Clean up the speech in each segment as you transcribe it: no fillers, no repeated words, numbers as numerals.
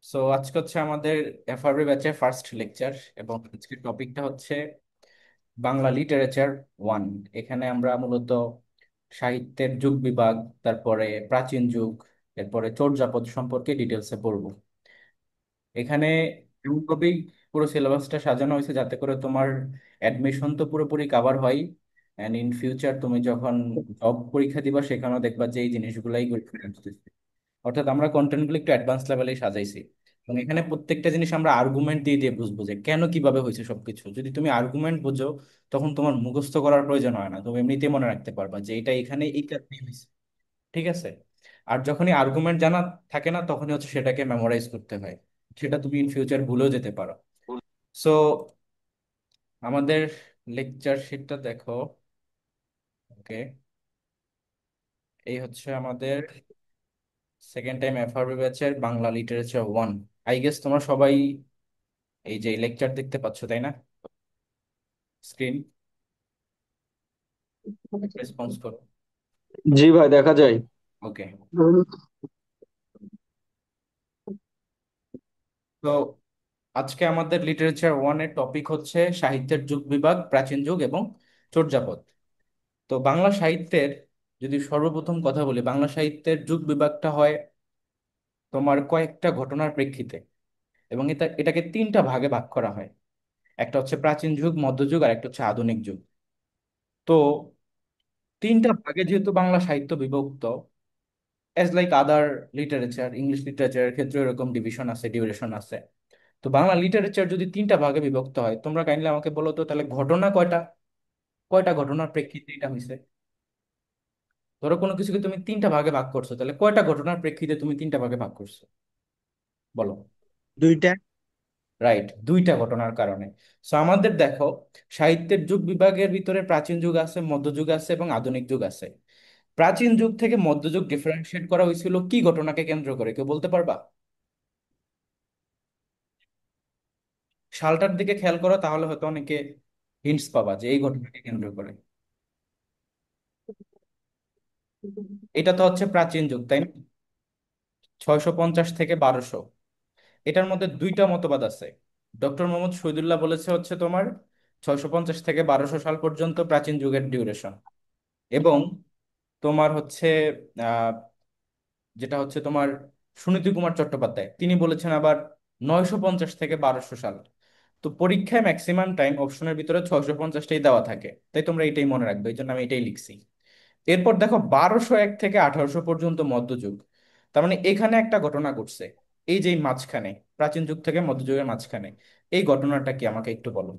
So আজকে হচ্ছে আমাদের এফআরবি ব্যাচের ফার্স্ট লেকচার এবং আজকের টপিকটা হচ্ছে বাংলা লিটারেচার ওয়ান। এখানে আমরা মূলত সাহিত্যের যুগ বিভাগ, তারপরে প্রাচীন যুগ, এরপরে চর্যাপদ সম্পর্কে ডিটেলসে পড়বো। এখানে এমনভাবেই পুরো সিলেবাসটা সাজানো হয়েছে যাতে করে তোমার অ্যাডমিশন তো পুরোপুরি কাভার হয়, অ্যান্ড ইন ফিউচার তুমি যখন জব পরীক্ষা দিবা সেখানেও দেখবা যে এই জিনিসগুলাই ঘুরে আসতেছে। অর্থাৎ আমরা কন্টেন্টগুলো একটু অ্যাডভান্স লেভেলে সাজাইছি এবং এখানে প্রত্যেকটা জিনিস আমরা আর্গুমেন্ট দিয়ে দিয়ে বুঝবো যে কেন কিভাবে হয়েছে সবকিছু। যদি তুমি আর্গুমেন্ট বুঝো তখন তোমার মুখস্থ করার প্রয়োজন হয় না, তুমি এমনিতেই মনে রাখতে পারবা যে এটা এখানে এই কারণে হয়েছে। ঠিক আছে। আর যখনই আর্গুমেন্ট জানা থাকে না তখনই হচ্ছে সেটাকে মেমোরাইজ করতে হয়, সেটা তুমি ইন ফিউচার ভুলেও যেতে পারো। সো আমাদের লেকচার শিটটা দেখো। ওকে, এই হচ্ছে আমাদের সেকেন্ড টাইম এফআরবি ব্যাচের Bangla literature one. I guess তোমরা সবাই এই যে লেকচার দেখতে পাচ্ছ, তাই না? স্ক্রিন রেসপন্স করো। জি ভাই, দেখা যায়। ওকে। তো আজকে আমাদের লিটারেচার ওয়ান এর টপিক হচ্ছে সাহিত্যের যুগ বিভাগ, প্রাচীন যুগ এবং চর্যাপদ। তো বাংলা সাহিত্যের, যদি সর্বপ্রথম কথা বলি, বাংলা সাহিত্যের যুগ বিভাগটা হয় তোমার কয়েকটা ঘটনার প্রেক্ষিতে, এবং এটাকে তিনটা ভাগে ভাগ করা হয়। একটা হচ্ছে প্রাচীন যুগ, মধ্যযুগ আর একটা হচ্ছে আধুনিক যুগ। তো তিনটা ভাগে যেহেতু বাংলা সাহিত্য বিভক্ত, as like other literature, English লিটারেচারের ক্ষেত্রে এরকম ডিভিশন আছে, ডিউরেশন আছে। তো বাংলা লিটারেচার যদি তিনটা ভাগে বিভক্ত হয়, তোমরা কাইন্ডলি আমাকে বলো তো তাহলে ঘটনা কয়টা, কয়টা ঘটনার প্রেক্ষিতে এটা হয়েছে? ধরো কোনো কিছুকে তুমি তিনটা ভাগে ভাগ করছো, তাহলে কয়টা ঘটনার প্রেক্ষিতে তুমি তিনটা ভাগে ভাগ করছো, বলো। দুইটা। রাইট, দুইটা ঘটনার কারণে। সো আমাদের দেখো, সাহিত্যের যুগ বিভাগের ভিতরে প্রাচীন যুগ আছে, মধ্যযুগ আছে এবং আধুনিক যুগ আছে। প্রাচীন যুগ থেকে মধ্যযুগ ডিফারেন্সিয়েট করা হয়েছিল কি ঘটনাকে কেন্দ্র করে, কেউ বলতে পারবা? সালটার দিকে খেয়াল করো, তাহলে হয়তো অনেকে হিন্টস পাবা যে এই ঘটনাকে কেন্দ্র করে। এটা তো হচ্ছে প্রাচীন যুগ, তাই না? 650 থেকে 1200। এটার মধ্যে দুইটা মতবাদ আছে। ডক্টর মোহাম্মদ শহীদুল্লাহ বলেছে হচ্ছে তোমার 650 থেকে 1200 সাল পর্যন্ত প্রাচীন যুগের ডিউরেশন, এবং তোমার হচ্ছে আহ যেটা হচ্ছে তোমার সুনীতি কুমার চট্টোপাধ্যায় তিনি বলেছেন আবার 950 থেকে 1200 সাল। তো পরীক্ষায় ম্যাক্সিমাম টাইম অপশনের ভিতরে 650টাই দেওয়া থাকে, তাই তোমরা এটাই মনে রাখবে, এই জন্য আমি এটাই লিখছি। এরপর দেখো 1201 থেকে 1800 পর্যন্ত মধ্যযুগ। তার মানে এখানে একটা ঘটনা ঘটছে, এই যে এই মাঝখানে, প্রাচীন যুগ থেকে মধ্যযুগের মাঝখানে, এই ঘটনাটা কি আমাকে একটু বলো,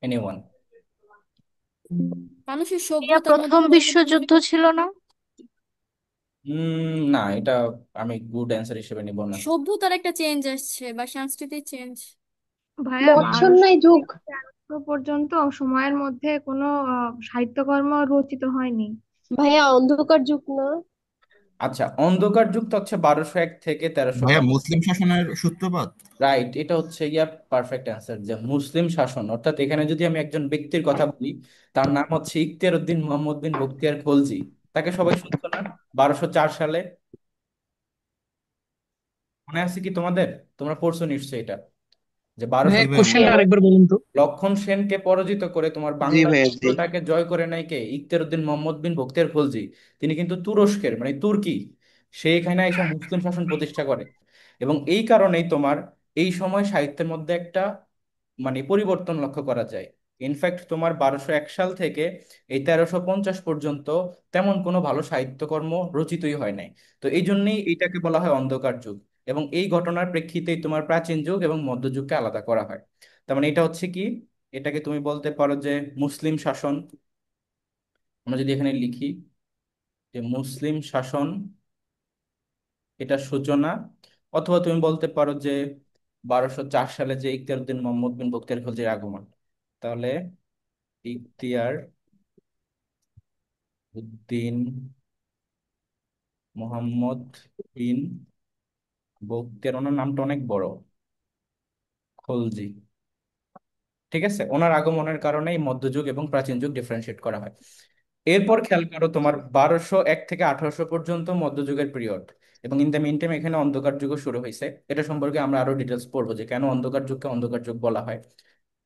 এনিওয়ান? মানুষের ভাইয়া, সভ্যতার মধ্যে প্রথম পরিবর্তন। বিশ্বযুদ্ধ ছিল না? না, এটা আমি গুড অ্যান্সার হিসেবে নিব না। সভ্যতার একটা চেঞ্জ আসছে বা সাংস্কৃতিক চেঞ্জ। ভাইয়া, উম, বছর নাই যুগ। 1200 পর্যন্ত সময়ের মধ্যে কোনো সাহিত্যকর্ম রচিত হয়নি। ভাইয়া, অন্ধকার যুগ না? আচ্ছা, অন্ধকার যুগ তো হচ্ছে 1201 থেকে তেরোশো। ভাইয়া, মুসলিম শাসনের সূত্রপাত। রাইট, এটা হচ্ছে ইয়া পারফেক্ট অ্যান্সার, যে মুসলিম শাসন। অর্থাৎ এখানে যদি আমি একজন ব্যক্তির কথা বলি, তার নাম হচ্ছে ইখতিয়ার উদ্দিন মোহাম্মদ বিন বখতিয়ার খলজি। তাকে সবাই শুনতো না 1204 সালে? মনে আছে কি তোমাদের? তোমরা পড়ছো নিশ্চয়ই এটা, যে ভাইয়া, জি ভাইয়া, মনে কোশ্চেনটা আছে। আরেকবার বলুন তো। লক্ষণ সেনকে পরাজিত করে তোমার জি বাংলার ভাইয়া, জি। পুত্রটাকে জয় করে নাই কে? ইখতিয়ার উদ্দিন মোহাম্মদ বিন বখতিয়ার খলজি। তিনি কিন্তু তুরস্কের, মানে তুর্কি, সে এখানে এসে মুসলিম শাসন প্রতিষ্ঠা করে। এবং এই কারণেই তোমার এই সময় সাহিত্যের মধ্যে একটা মানে পরিবর্তন লক্ষ্য করা যায়। ইনফ্যাক্ট তোমার 1201 সাল থেকে এই 1350 পর্যন্ত তেমন কোনো ভালো সাহিত্যকর্ম রচিতই হয় নাই। তো এই জন্যই এইটাকে বলা হয় অন্ধকার যুগ, এবং এই ঘটনার প্রেক্ষিতেই তোমার প্রাচীন যুগ এবং মধ্যযুগকে আলাদা করা হয়। তার মানে এটা হচ্ছে কি, এটাকে তুমি বলতে পারো যে মুসলিম শাসন। আমরা যদি এখানে লিখি যে মুসলিম শাসন, এটা সূচনা। অথবা তুমি বলতে পারো যে 1204 সালে যে ইখতিয়ার উদ্দিন মোহাম্মদ বিন বখতিয়ার খলজির আগমন। তাহলে ইখতিয়ার উদ্দিন মোহাম্মদ বিন বখতিয়ার, ওনার নামটা অনেক বড়, খলজি। ঠিক আছে, ওনার আগমনের কারণেই মধ্যযুগ এবং প্রাচীন যুগ ডিফারেন্সিয়েট করা হয়। এরপর খেয়াল করো, তোমার 1201 থেকে 1800 পর্যন্ত মধ্যযুগের পিরিয়ড। এবং ইন দ্য মিন টাইম এখানে অন্ধকার যুগও শুরু হয়েছে। এটা সম্পর্কে আমরা আরো ডিটেলস পড়বো যে কেন অন্ধকার যুগকে অন্ধকার যুগ বলা হয়।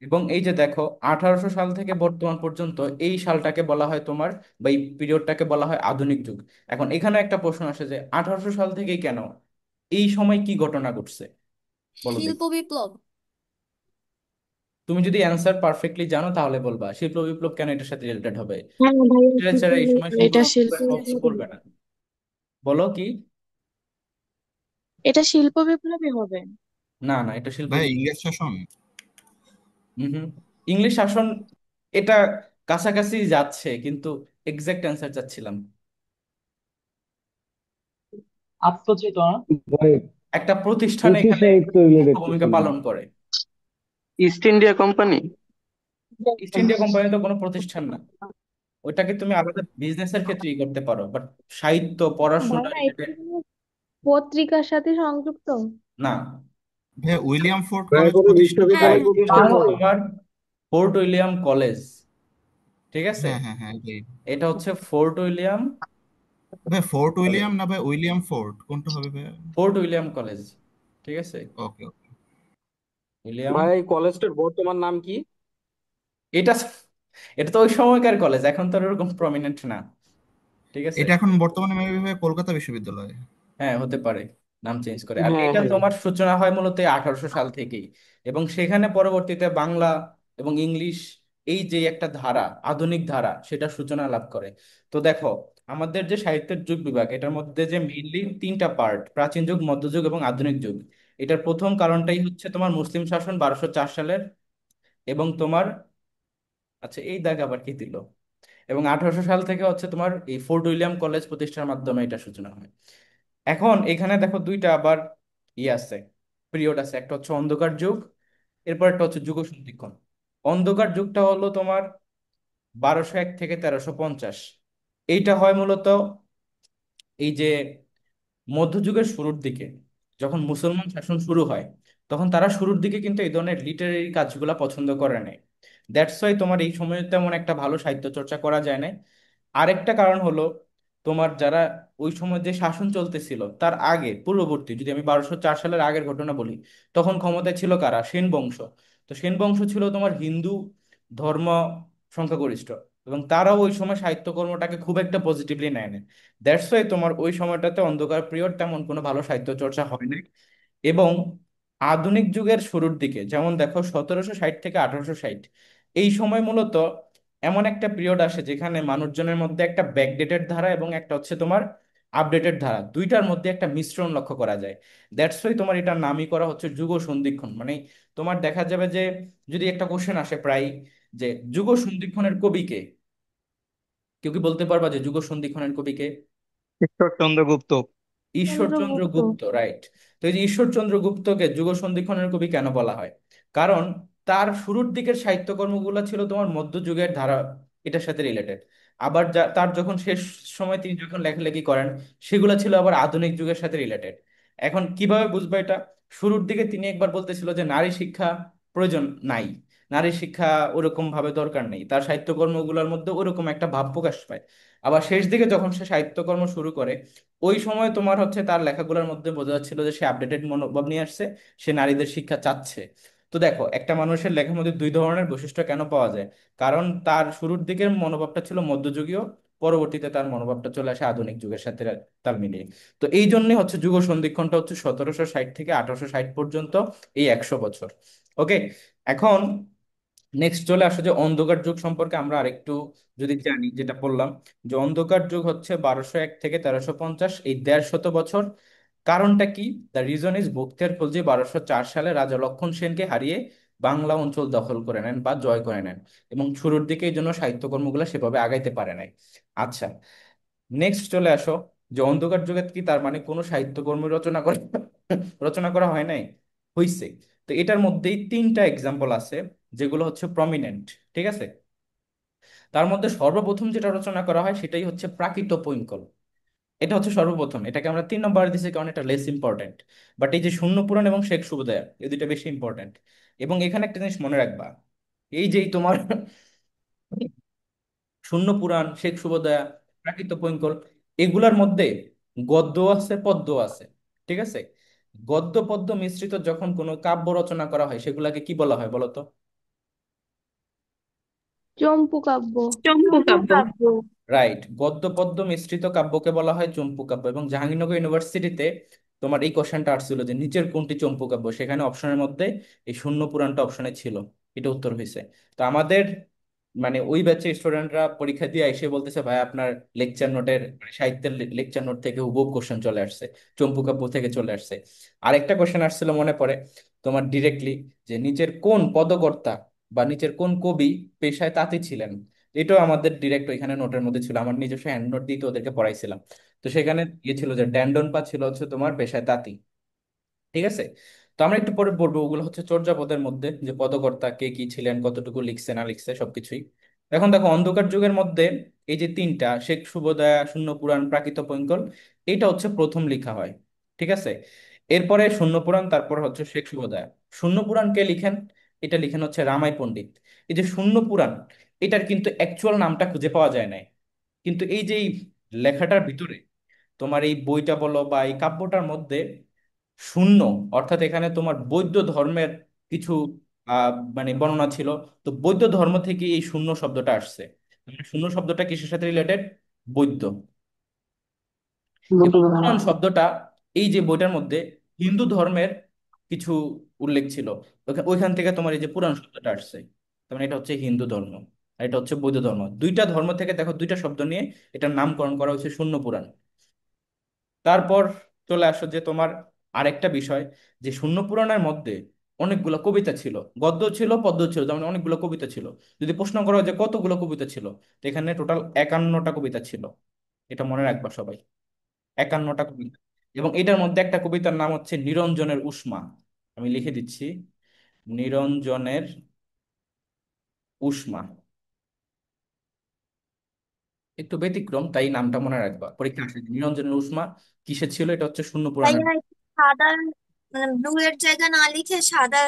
এবং এই যে দেখো 1800 সাল থেকে বর্তমান পর্যন্ত এই সালটাকে বলা হয় তোমার, বা এই পিরিয়ডটাকে বলা হয় আধুনিক যুগ। এখন এখানে একটা প্রশ্ন আসে যে 1800 সাল থেকেই কেন, এই সময় কি ঘটনা ঘটছে বলো শিল্প দেখি। বিপ্লব। তুমি যদি অ্যান্সার পারফেক্টলি জানো তাহলে বলবা শিল্প বিপ্লব কেন এটার সাথে রিলেটেড হবে। হ্যাঁ ভাইয়া, লিটারেচারে এই সময় শিল্প এটা শিল্প বিপ্লবের প্রভাব তো বিপ্লবী পড়বে হবে। না। বলো কি। এটা শিল্প বিপ্লবী হবে। না না, এটা শিল্প ভাই বিপ্লব। ইংরেজ শাসন। হম। ইংলিশ শাসন, এটা কাছাকাছি যাচ্ছে কিন্তু এক্সাক্ট অ্যান্সার চাচ্ছিলাম। আত্মচেতনা। ভাই একটা প্রতিষ্ঠানে পুঁথি এখানে সাহিত্য মুখ্য রিলেটেড ভূমিকা করছিলাম। পালন করে। East India company. East India company তো কোনো প্রতিষ্ঠান না, ওইটাকে তুমি আলাদা বিজনেসের ক্ষেত্রে ই করতে পারো, বাট সাহিত্য পড়াশোনা ভাইয়া এটা রিলেটেড কি কোনো পত্রিকার সাথে সংযুক্ত? না। ভাই উইলিয়াম ফোর্ড ভাই কলেজ কোনো প্রতিষ্ঠা হ্যাঁ বিশ্ববিদ্যালয় রাইট, হ্যাঁ এটা প্রতিষ্ঠা হচ্ছে করে? তোমার ফোর্ট উইলিয়াম কলেজ, ঠিক আছে। হ্যাঁ হ্যাঁ হ্যাঁ এটাই। এটা হচ্ছে ফোর্ট উইলিয়াম, ভাই ফোর্ট কলেজ, উইলিয়াম না ভাই উইলিয়াম ফোর্ড কোনটা হবে ভাই? ফোর্ট উইলিয়াম কলেজ, ঠিক আছে। ওকে ওকে। উইলিয়াম, ভাই এই কলেজটার বর্তমান নাম কি? এটা এটা তো ওই সময়কার কলেজ, এখন তো আর ওরকম প্রমিনেন্ট না, ঠিক আছে। এটা এখন বর্তমানে মেবি ভাই কলকাতা বিশ্ববিদ্যালয়। হ্যাঁ হতে পারে, নাম চেঞ্জ করে। আর হ্যাঁ এটা হ্যাঁ। তোমার সূচনা হয় মূলত 1800 সাল থেকেই, এবং সেখানে পরবর্তীতে বাংলা এবং ইংলিশ, এই যে একটা ধারা, আধুনিক ধারা, সেটা সূচনা লাভ করে। তো দেখো, আমাদের যে সাহিত্যের যুগ বিভাগ, এটার মধ্যে যে মেইনলি তিনটা পার্ট, প্রাচীন যুগ, মধ্যযুগ এবং আধুনিক যুগ। এটার প্রথম কারণটাই হচ্ছে তোমার মুসলিম শাসন 1204 সালের, এবং তোমার, আচ্ছা এই দাগ আবার কি দিল, এবং 1800 সাল থেকে হচ্ছে তোমার এই ফোর্ট উইলিয়াম কলেজ প্রতিষ্ঠার মাধ্যমে এটা সূচনা হয়। এখন এখানে দেখো দুইটা আবার আছে, পিরিয়ড আছে, একটা হচ্ছে অন্ধকার যুগ, এরপর একটা হচ্ছে যুগ সন্ধিক্ষণ। অন্ধকার যুগটা হলো তোমার 1201 থেকে 1350। এইটা হয় মূলত এই যে মধ্যযুগের শুরুর দিকে, যখন মুসলমান শাসন শুরু হয়, তখন তারা শুরুর দিকে কিন্তু এই ধরনের লিটারেরি কাজগুলা পছন্দ করে নাই। দ্যাটস ওয়াই তোমার এই সময় তেমন একটা ভালো সাহিত্য চর্চা করা যায় না। আরেকটা কারণ হলো তোমার যারা ওই সময় যে শাসন চলতেছিল তার আগে পূর্ববর্তী, যদি আমি 1204 সালের আগের ঘটনা বলি, তখন ক্ষমতায় ছিল কারা? সেন বংশ। তো সেন বংশ ছিল তোমার হিন্দু ধর্ম সংখ্যাগরিষ্ঠ, এবং তারাও ওই সময় সাহিত্যকর্মটাকে খুব একটা পজিটিভলি নেয় না। দ্যাটস ওয়াই তোমার ওই সময়টাতে অন্ধকার পিরিয়ড, তেমন কোনো ভালো সাহিত্য চর্চা হয় না। এবং আধুনিক যুগের শুরুর দিকে, যেমন দেখো 1760 থেকে 1860, এই সময় মূলত এমন একটা পিরিয়ড আসে যেখানে মানুষজনের মধ্যে একটা ব্যাকডেটেড ধারা এবং একটা হচ্ছে তোমার আপডেটেড ধারা, দুইটার মধ্যে একটা মিশ্রণ লক্ষ্য করা যায়। দ্যাটস ওয়াই তোমার এটার নামই করা হচ্ছে যুগ সন্ধিক্ষণ। মানে তোমার দেখা যাবে যে যদি একটা কোশ্চেন আসে প্রায়, যে যুগ সন্ধিক্ষণের কবি কে, কেউ কি বলতে পারবা যে যুগ সন্ধিক্ষণের কবি কে? ঈশ্বরচন্দ্র গুপ্ত। ঈশ্বরচন্দ্র চন্দ্রগুপ্ত। গুপ্ত, রাইট। তো এই যে ঈশ্বরচন্দ্র গুপ্তকে যুগ সন্ধিক্ষণের কবি কেন বলা হয়? কারণ তার শুরুর দিকের সাহিত্যকর্মগুলো ছিল তোমার মধ্যযুগের ধারা, এটার সাথে রিলেটেড। আবার তার যখন শেষ সময় তিনি যখন লেখালেখি করেন, সেগুলো ছিল আবার আধুনিক যুগের সাথে রিলেটেড। এখন কিভাবে বুঝবো এটা? শুরুর দিকে তিনি একবার বলতেছিল যে নারী শিক্ষা প্রয়োজন নাই, নারী শিক্ষা ওরকম ভাবে দরকার নেই, তার সাহিত্যকর্মগুলোর মধ্যে ওরকম একটা ভাব প্রকাশ পায়। আবার শেষ দিকে যখন সে সাহিত্যকর্ম শুরু করে, ওই সময় তোমার হচ্ছে তার লেখাগুলোর মধ্যে বোঝা যাচ্ছিল যে সে আপডেটেড মনোভাব নিয়ে আসছে, সে নারীদের শিক্ষা চাচ্ছে। তো দেখো, একটা মানুষের লেখার মধ্যে দুই ধরনের বৈশিষ্ট্য কেন পাওয়া যায়? কারণ তার শুরুর দিকের মনোভাবটা ছিল মধ্যযুগীয়, পরবর্তীতে তার মনোভাবটা চলে আসে আধুনিক যুগের সাথে তাল মিলিয়ে। তো এই জন্যই হচ্ছে যুগ সন্ধিক্ষণটা হচ্ছে 1760 থেকে 1860 পর্যন্ত, এই 100 বছর। ওকে। এখন নেক্সট চলে আসো যে অন্ধকার যুগ সম্পর্কে আমরা আরেকটু যদি জানি, যেটা বললাম যে অন্ধকার যুগ হচ্ছে 1201 থেকে 1350, এই 150 বছর। কারণটা কি? The reason is Bakhtiyar Khalji 1204 সালে রাজা লক্ষণ সেনকে হারিয়ে বাংলা অঞ্চল দখল করে নেন বা জয় করে নেন, এবং শুরুর দিকে এই জন্য সাহিত্যকর্মগুলো সেভাবে আগাইতে পারে নাই। আচ্ছা, নেক্সট চলে আসো যে অন্ধকার যুগে কি তার মানে কোনো সাহিত্যকর্ম রচনা করা হয় নাই? হইছে। তো এটার মধ্যেই তিনটা এক্সাম্পল আছে যেগুলো হচ্ছে প্রমিনেন্ট, ঠিক আছে। তার মধ্যে সর্বপ্রথম যেটা রচনা করা হয় সেটাই হচ্ছে প্রাকৃত পৈঙ্কল। এটা হচ্ছে সর্বপ্রথম, এটাকে আমরা 3 নম্বরে দিচ্ছি কারণ এটা লেস ইম্পর্টেন্ট। বাট এই যে শূন্য পুরাণ এবং শেখ সুবোধয়া, এই দুইটা বেশি ইম্পর্টেন্ট। এবং এখানে একটা জিনিস মনে রাখবা, এই যে তোমার শূন্য পুরাণ, শেখ সুবোধয়া, প্রাকৃত পৈঙ্কল, এগুলার মধ্যে গদ্য আছে, পদ্য আছে। ঠিক আছে, গদ্য পদ্য মিশ্রিত যখন কোনো কাব্য রচনা করা হয় সেগুলাকে কি বলা হয় বলো তো? চম্পু কাব্য। চম্পু কাব্য। রাইট, গদ্য পদ্য মিশ্রিত কাব্যকে বলা হয় চম্পু কাব্য। এবং জাহাঙ্গীরনগর ইউনিভার্সিটিতে তোমার এই কোশ্চেনটা আসছিল যে নিচের কোনটি চম্পু কাব্য, সেখানে অপশনের মধ্যে এই শূন্য পুরাণটা অপশনে ছিল, এটা উত্তর হয়েছে। তো আমাদের মানে ওই ব্যাচের স্টুডেন্টরা পরীক্ষা দিয়ে এসে বলতেছে ভাই আপনার লেকচার নোটের সাহিত্যের লেকচার নোট থেকে হুবহু কোশ্চেন চলে আসছে, চম্পু কাব্য থেকে চলে আসছে। আরেকটা কোশ্চেন আসছিল মনে পড়ে তোমার ডিরেক্টলি, যে নিচের কোন পদকর্তা বা নিচের কোন কবি পেশায় তাঁতি ছিলেন। এটাও আমাদের ডিরেক্ট ওইখানে নোটের মধ্যে ছিল, আমার নিজস্ব হ্যান্ড নোট দিয়ে তো ওদেরকে পড়াইছিলাম। তো সেখানে ইয়ে ছিল যে ড্যান্ডন পা ছিল হচ্ছে তোমার পেশায় তাঁতি। ঠিক আছে, তো আমরা একটু পরে পড়বো, ওগুলো হচ্ছে চর্যাপদের মধ্যে যে পদকর্তা কে কি ছিলেন, কতটুকু লিখছে না লিখছে সবকিছুই। এখন দেখো অন্ধকার যুগের মধ্যে এই যে তিনটা শেখ শুভোদয়া, শূন্য পুরাণ, প্রাকৃত পৈঙ্গল, এটা হচ্ছে প্রথম লেখা হয়। ঠিক আছে, এরপরে শূন্য পুরাণ, তারপর হচ্ছে শেখ শুভোদয়া। শূন্য পুরাণ কে লিখেন? এটা লিখেন হচ্ছে রামাই পণ্ডিত। এই যে শূন্য পুরাণ, এটার কিন্তু অ্যাকচুয়াল নামটা খুঁজে পাওয়া যায় নাই, কিন্তু এই যে এই লেখাটার ভিতরে তোমার এই বইটা বলো বা এই কাব্যটার মধ্যে শূন্য, অর্থাৎ এখানে তোমার বৌদ্ধ ধর্মের কিছু মানে বর্ণনা ছিল। তো বৌদ্ধ ধর্ম থেকে এই শূন্য শব্দটা আসছে। মানে শূন্য শব্দটা কিসের সাথে রিলেটেড? বৌদ্ধ। এবং পুরাণ শব্দটা এই যে বইটার মধ্যে হিন্দু ধর্মের কিছু উল্লেখ ছিল, ওইখান থেকে তোমার এই যে পুরাণ শব্দটা আসছে। তার মানে এটা হচ্ছে হিন্দু ধর্ম, আর এটা হচ্ছে বৌদ্ধ ধর্ম। দুইটা ধর্ম থেকে দেখো দুইটা শব্দ নিয়ে এটার নামকরণ করা হয়েছে শূন্য পুরাণ। তারপর চলে আসো যে তোমার আরেকটা বিষয়, যে শূন্য পুরাণের মধ্যে অনেকগুলো কবিতা ছিল, গদ্য ছিল, পদ্য ছিল, যেমন অনেকগুলো কবিতা ছিল। যদি প্রশ্ন করো যে কতগুলো কবিতা ছিল, তো এখানে টোটাল 51টা কবিতা ছিল। এটা মনে রাখবা সবাই, 51টা কবিতা। এবং এটার মধ্যে একটা কবিতার নাম হচ্ছে নিরঞ্জনের উষ্মা। আমি লিখে দিচ্ছি, নিরঞ্জনের উষ্মা। একটু ব্যতিক্রম, তাই নামটা মনে রাখবা, পরীক্ষা আসে নিরঞ্জনের উষ্মা কিসে ছিল। এটা হচ্ছে শূন্য পুরাণের। ভাইয়া একটু সাদা, মানে ব্লু এর জায়গা না লিখে সাদা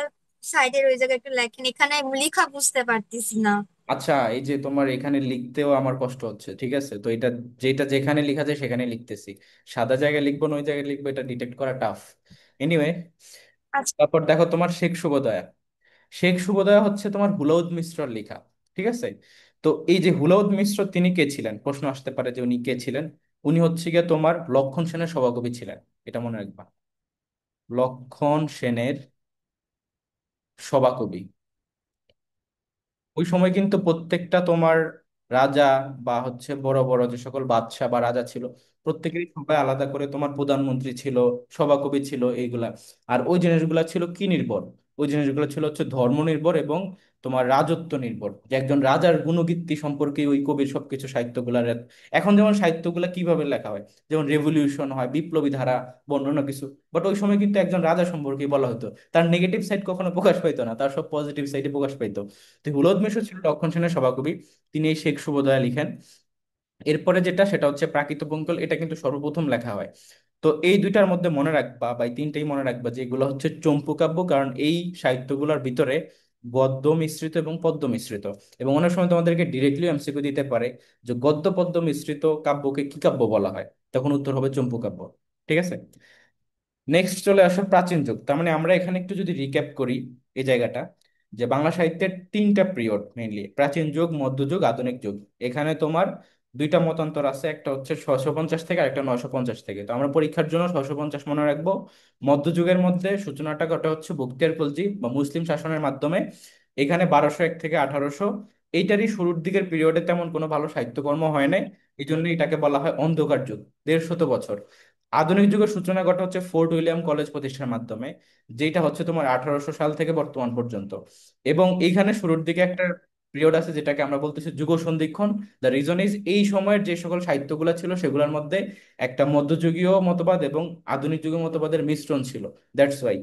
সাইডের ওই জায়গায় একটু লেখেন, এখানে লেখা বুঝতে পারতেছি না। আচ্ছা, এই যে তোমার এখানে লিখতেও আমার কষ্ট হচ্ছে, ঠিক আছে, তো এটা যেটা যেখানে লেখা যায় সেখানে লিখতেছি। সাদা জায়গায় লিখবো না ওই জায়গায় লিখবো, এটা ডিটেক্ট করা টাফ। এনিওয়ে, আচ্ছা। তারপর দেখো তোমার শেখ শুভোদয়া। শেখ শুভোদয়া হচ্ছে তোমার হুলাউদ মিশ্রর লেখা। ঠিক আছে, তো এই যে হুলাউদ মিশ্র তিনি কে ছিলেন, প্রশ্ন আসতে পারে যে উনি কে ছিলেন। উনি হচ্ছে গিয়ে তোমার লক্ষণ সেনের সভাকবি ছিলেন, এটা মনে রাখবা। লক্ষণ সেনের সভাকবি। ওই সময় কিন্তু প্রত্যেকটা তোমার রাজা বা হচ্ছে বড় বড় যে সকল বাদশাহ বা রাজা ছিল, প্রত্যেকেরই সবাই আলাদা করে তোমার প্রধানমন্ত্রী ছিল, সভাকবি ছিল, এইগুলা। আর ওই জিনিসগুলা ছিল কি নির্ভর? ওই জিনিসগুলো ছিল হচ্ছে ধর্ম নির্ভর এবং তোমার রাজত্ব নির্ভর, যে একজন রাজার গুণকীর্তি সম্পর্কে ওই কবির সবকিছু সাহিত্যগুলা। এখন যেমন সাহিত্যগুলা কিভাবে লেখা হয়, যেমন রেভলিউশন হয়, বিপ্লবী ধারা, বর্ণনা কিছু, বাট ওই সময় কিন্তু একজন রাজা সম্পর্কে বলা হতো, তার নেগেটিভ সাইড কখনো প্রকাশ পাইতো না, তার সব পজিটিভ সাইডে প্রকাশ পাইতো। তো হুলদ মিশর ছিল লক্ষণ সেনের সভাকবি, তিনি এই শেখ শুভোদয়া লিখেন। এরপরে যেটা সেটা হচ্ছে প্রাকৃতপঙ্কল, এটা কিন্তু সর্বপ্রথম লেখা হয়। তো এই দুইটার মধ্যে মনে রাখবা বা এই তিনটেই মনে রাখবা যে এগুলো হচ্ছে চম্পু কাব্য, কারণ এই সাহিত্যগুলোর ভিতরে গদ্য মিশ্রিত এবং পদ্য মিশ্রিত। এবং অনেক সময় তোমাদেরকে ডিরেক্টলি এমসিকিউ দিতে পারে যে গদ্য পদ্য মিশ্রিত কাব্যকে কি কাব্য বলা হয়, তখন উত্তর হবে চম্পু কাব্য। ঠিক আছে, নেক্সট চলে আসো প্রাচীন যুগ। তার মানে আমরা এখানে একটু যদি রিক্যাপ করি এই জায়গাটা, যে বাংলা সাহিত্যের তিনটা পিরিয়ড মেইনলি, প্রাচীন যুগ, মধ্যযুগ, আধুনিক যুগ। এখানে তোমার দুইটা মতান্তর আছে, একটা হচ্ছে 650 থেকে আর একটা 950 থেকে। তো আমরা পরীক্ষার জন্য 650 মনে রাখবো। মধ্যযুগের মধ্যে সূচনাটা ঘটে হচ্ছে বখতিয়ার খলজি বা মুসলিম শাসনের মাধ্যমে। এখানে 1201 থেকে 1800। এইটারই শুরুর দিকের পিরিয়ডে তেমন কোনো ভালো সাহিত্যকর্ম হয় নাই, এই জন্য এটাকে বলা হয় অন্ধকার যুগ, 150 বছর। আধুনিক যুগের সূচনা ঘটে হচ্ছে ফোর্ট উইলিয়াম কলেজ প্রতিষ্ঠার মাধ্যমে, যেটা হচ্ছে তোমার 1800 সাল থেকে বর্তমান পর্যন্ত। এবং এইখানে শুরুর দিকে একটা পিরিয়ড আছে যেটাকে আমরা বলতেছি যুগ সন্ধিক্ষণ। দ্য রিজন ইজ এই সময়ের যে সকল সাহিত্যগুলো ছিল সেগুলোর মধ্যে একটা মধ্যযুগীয় মতবাদ এবং আধুনিক যুগীয় মতবাদের মিশ্রণ ছিল, দ্যাটস ওয়াই।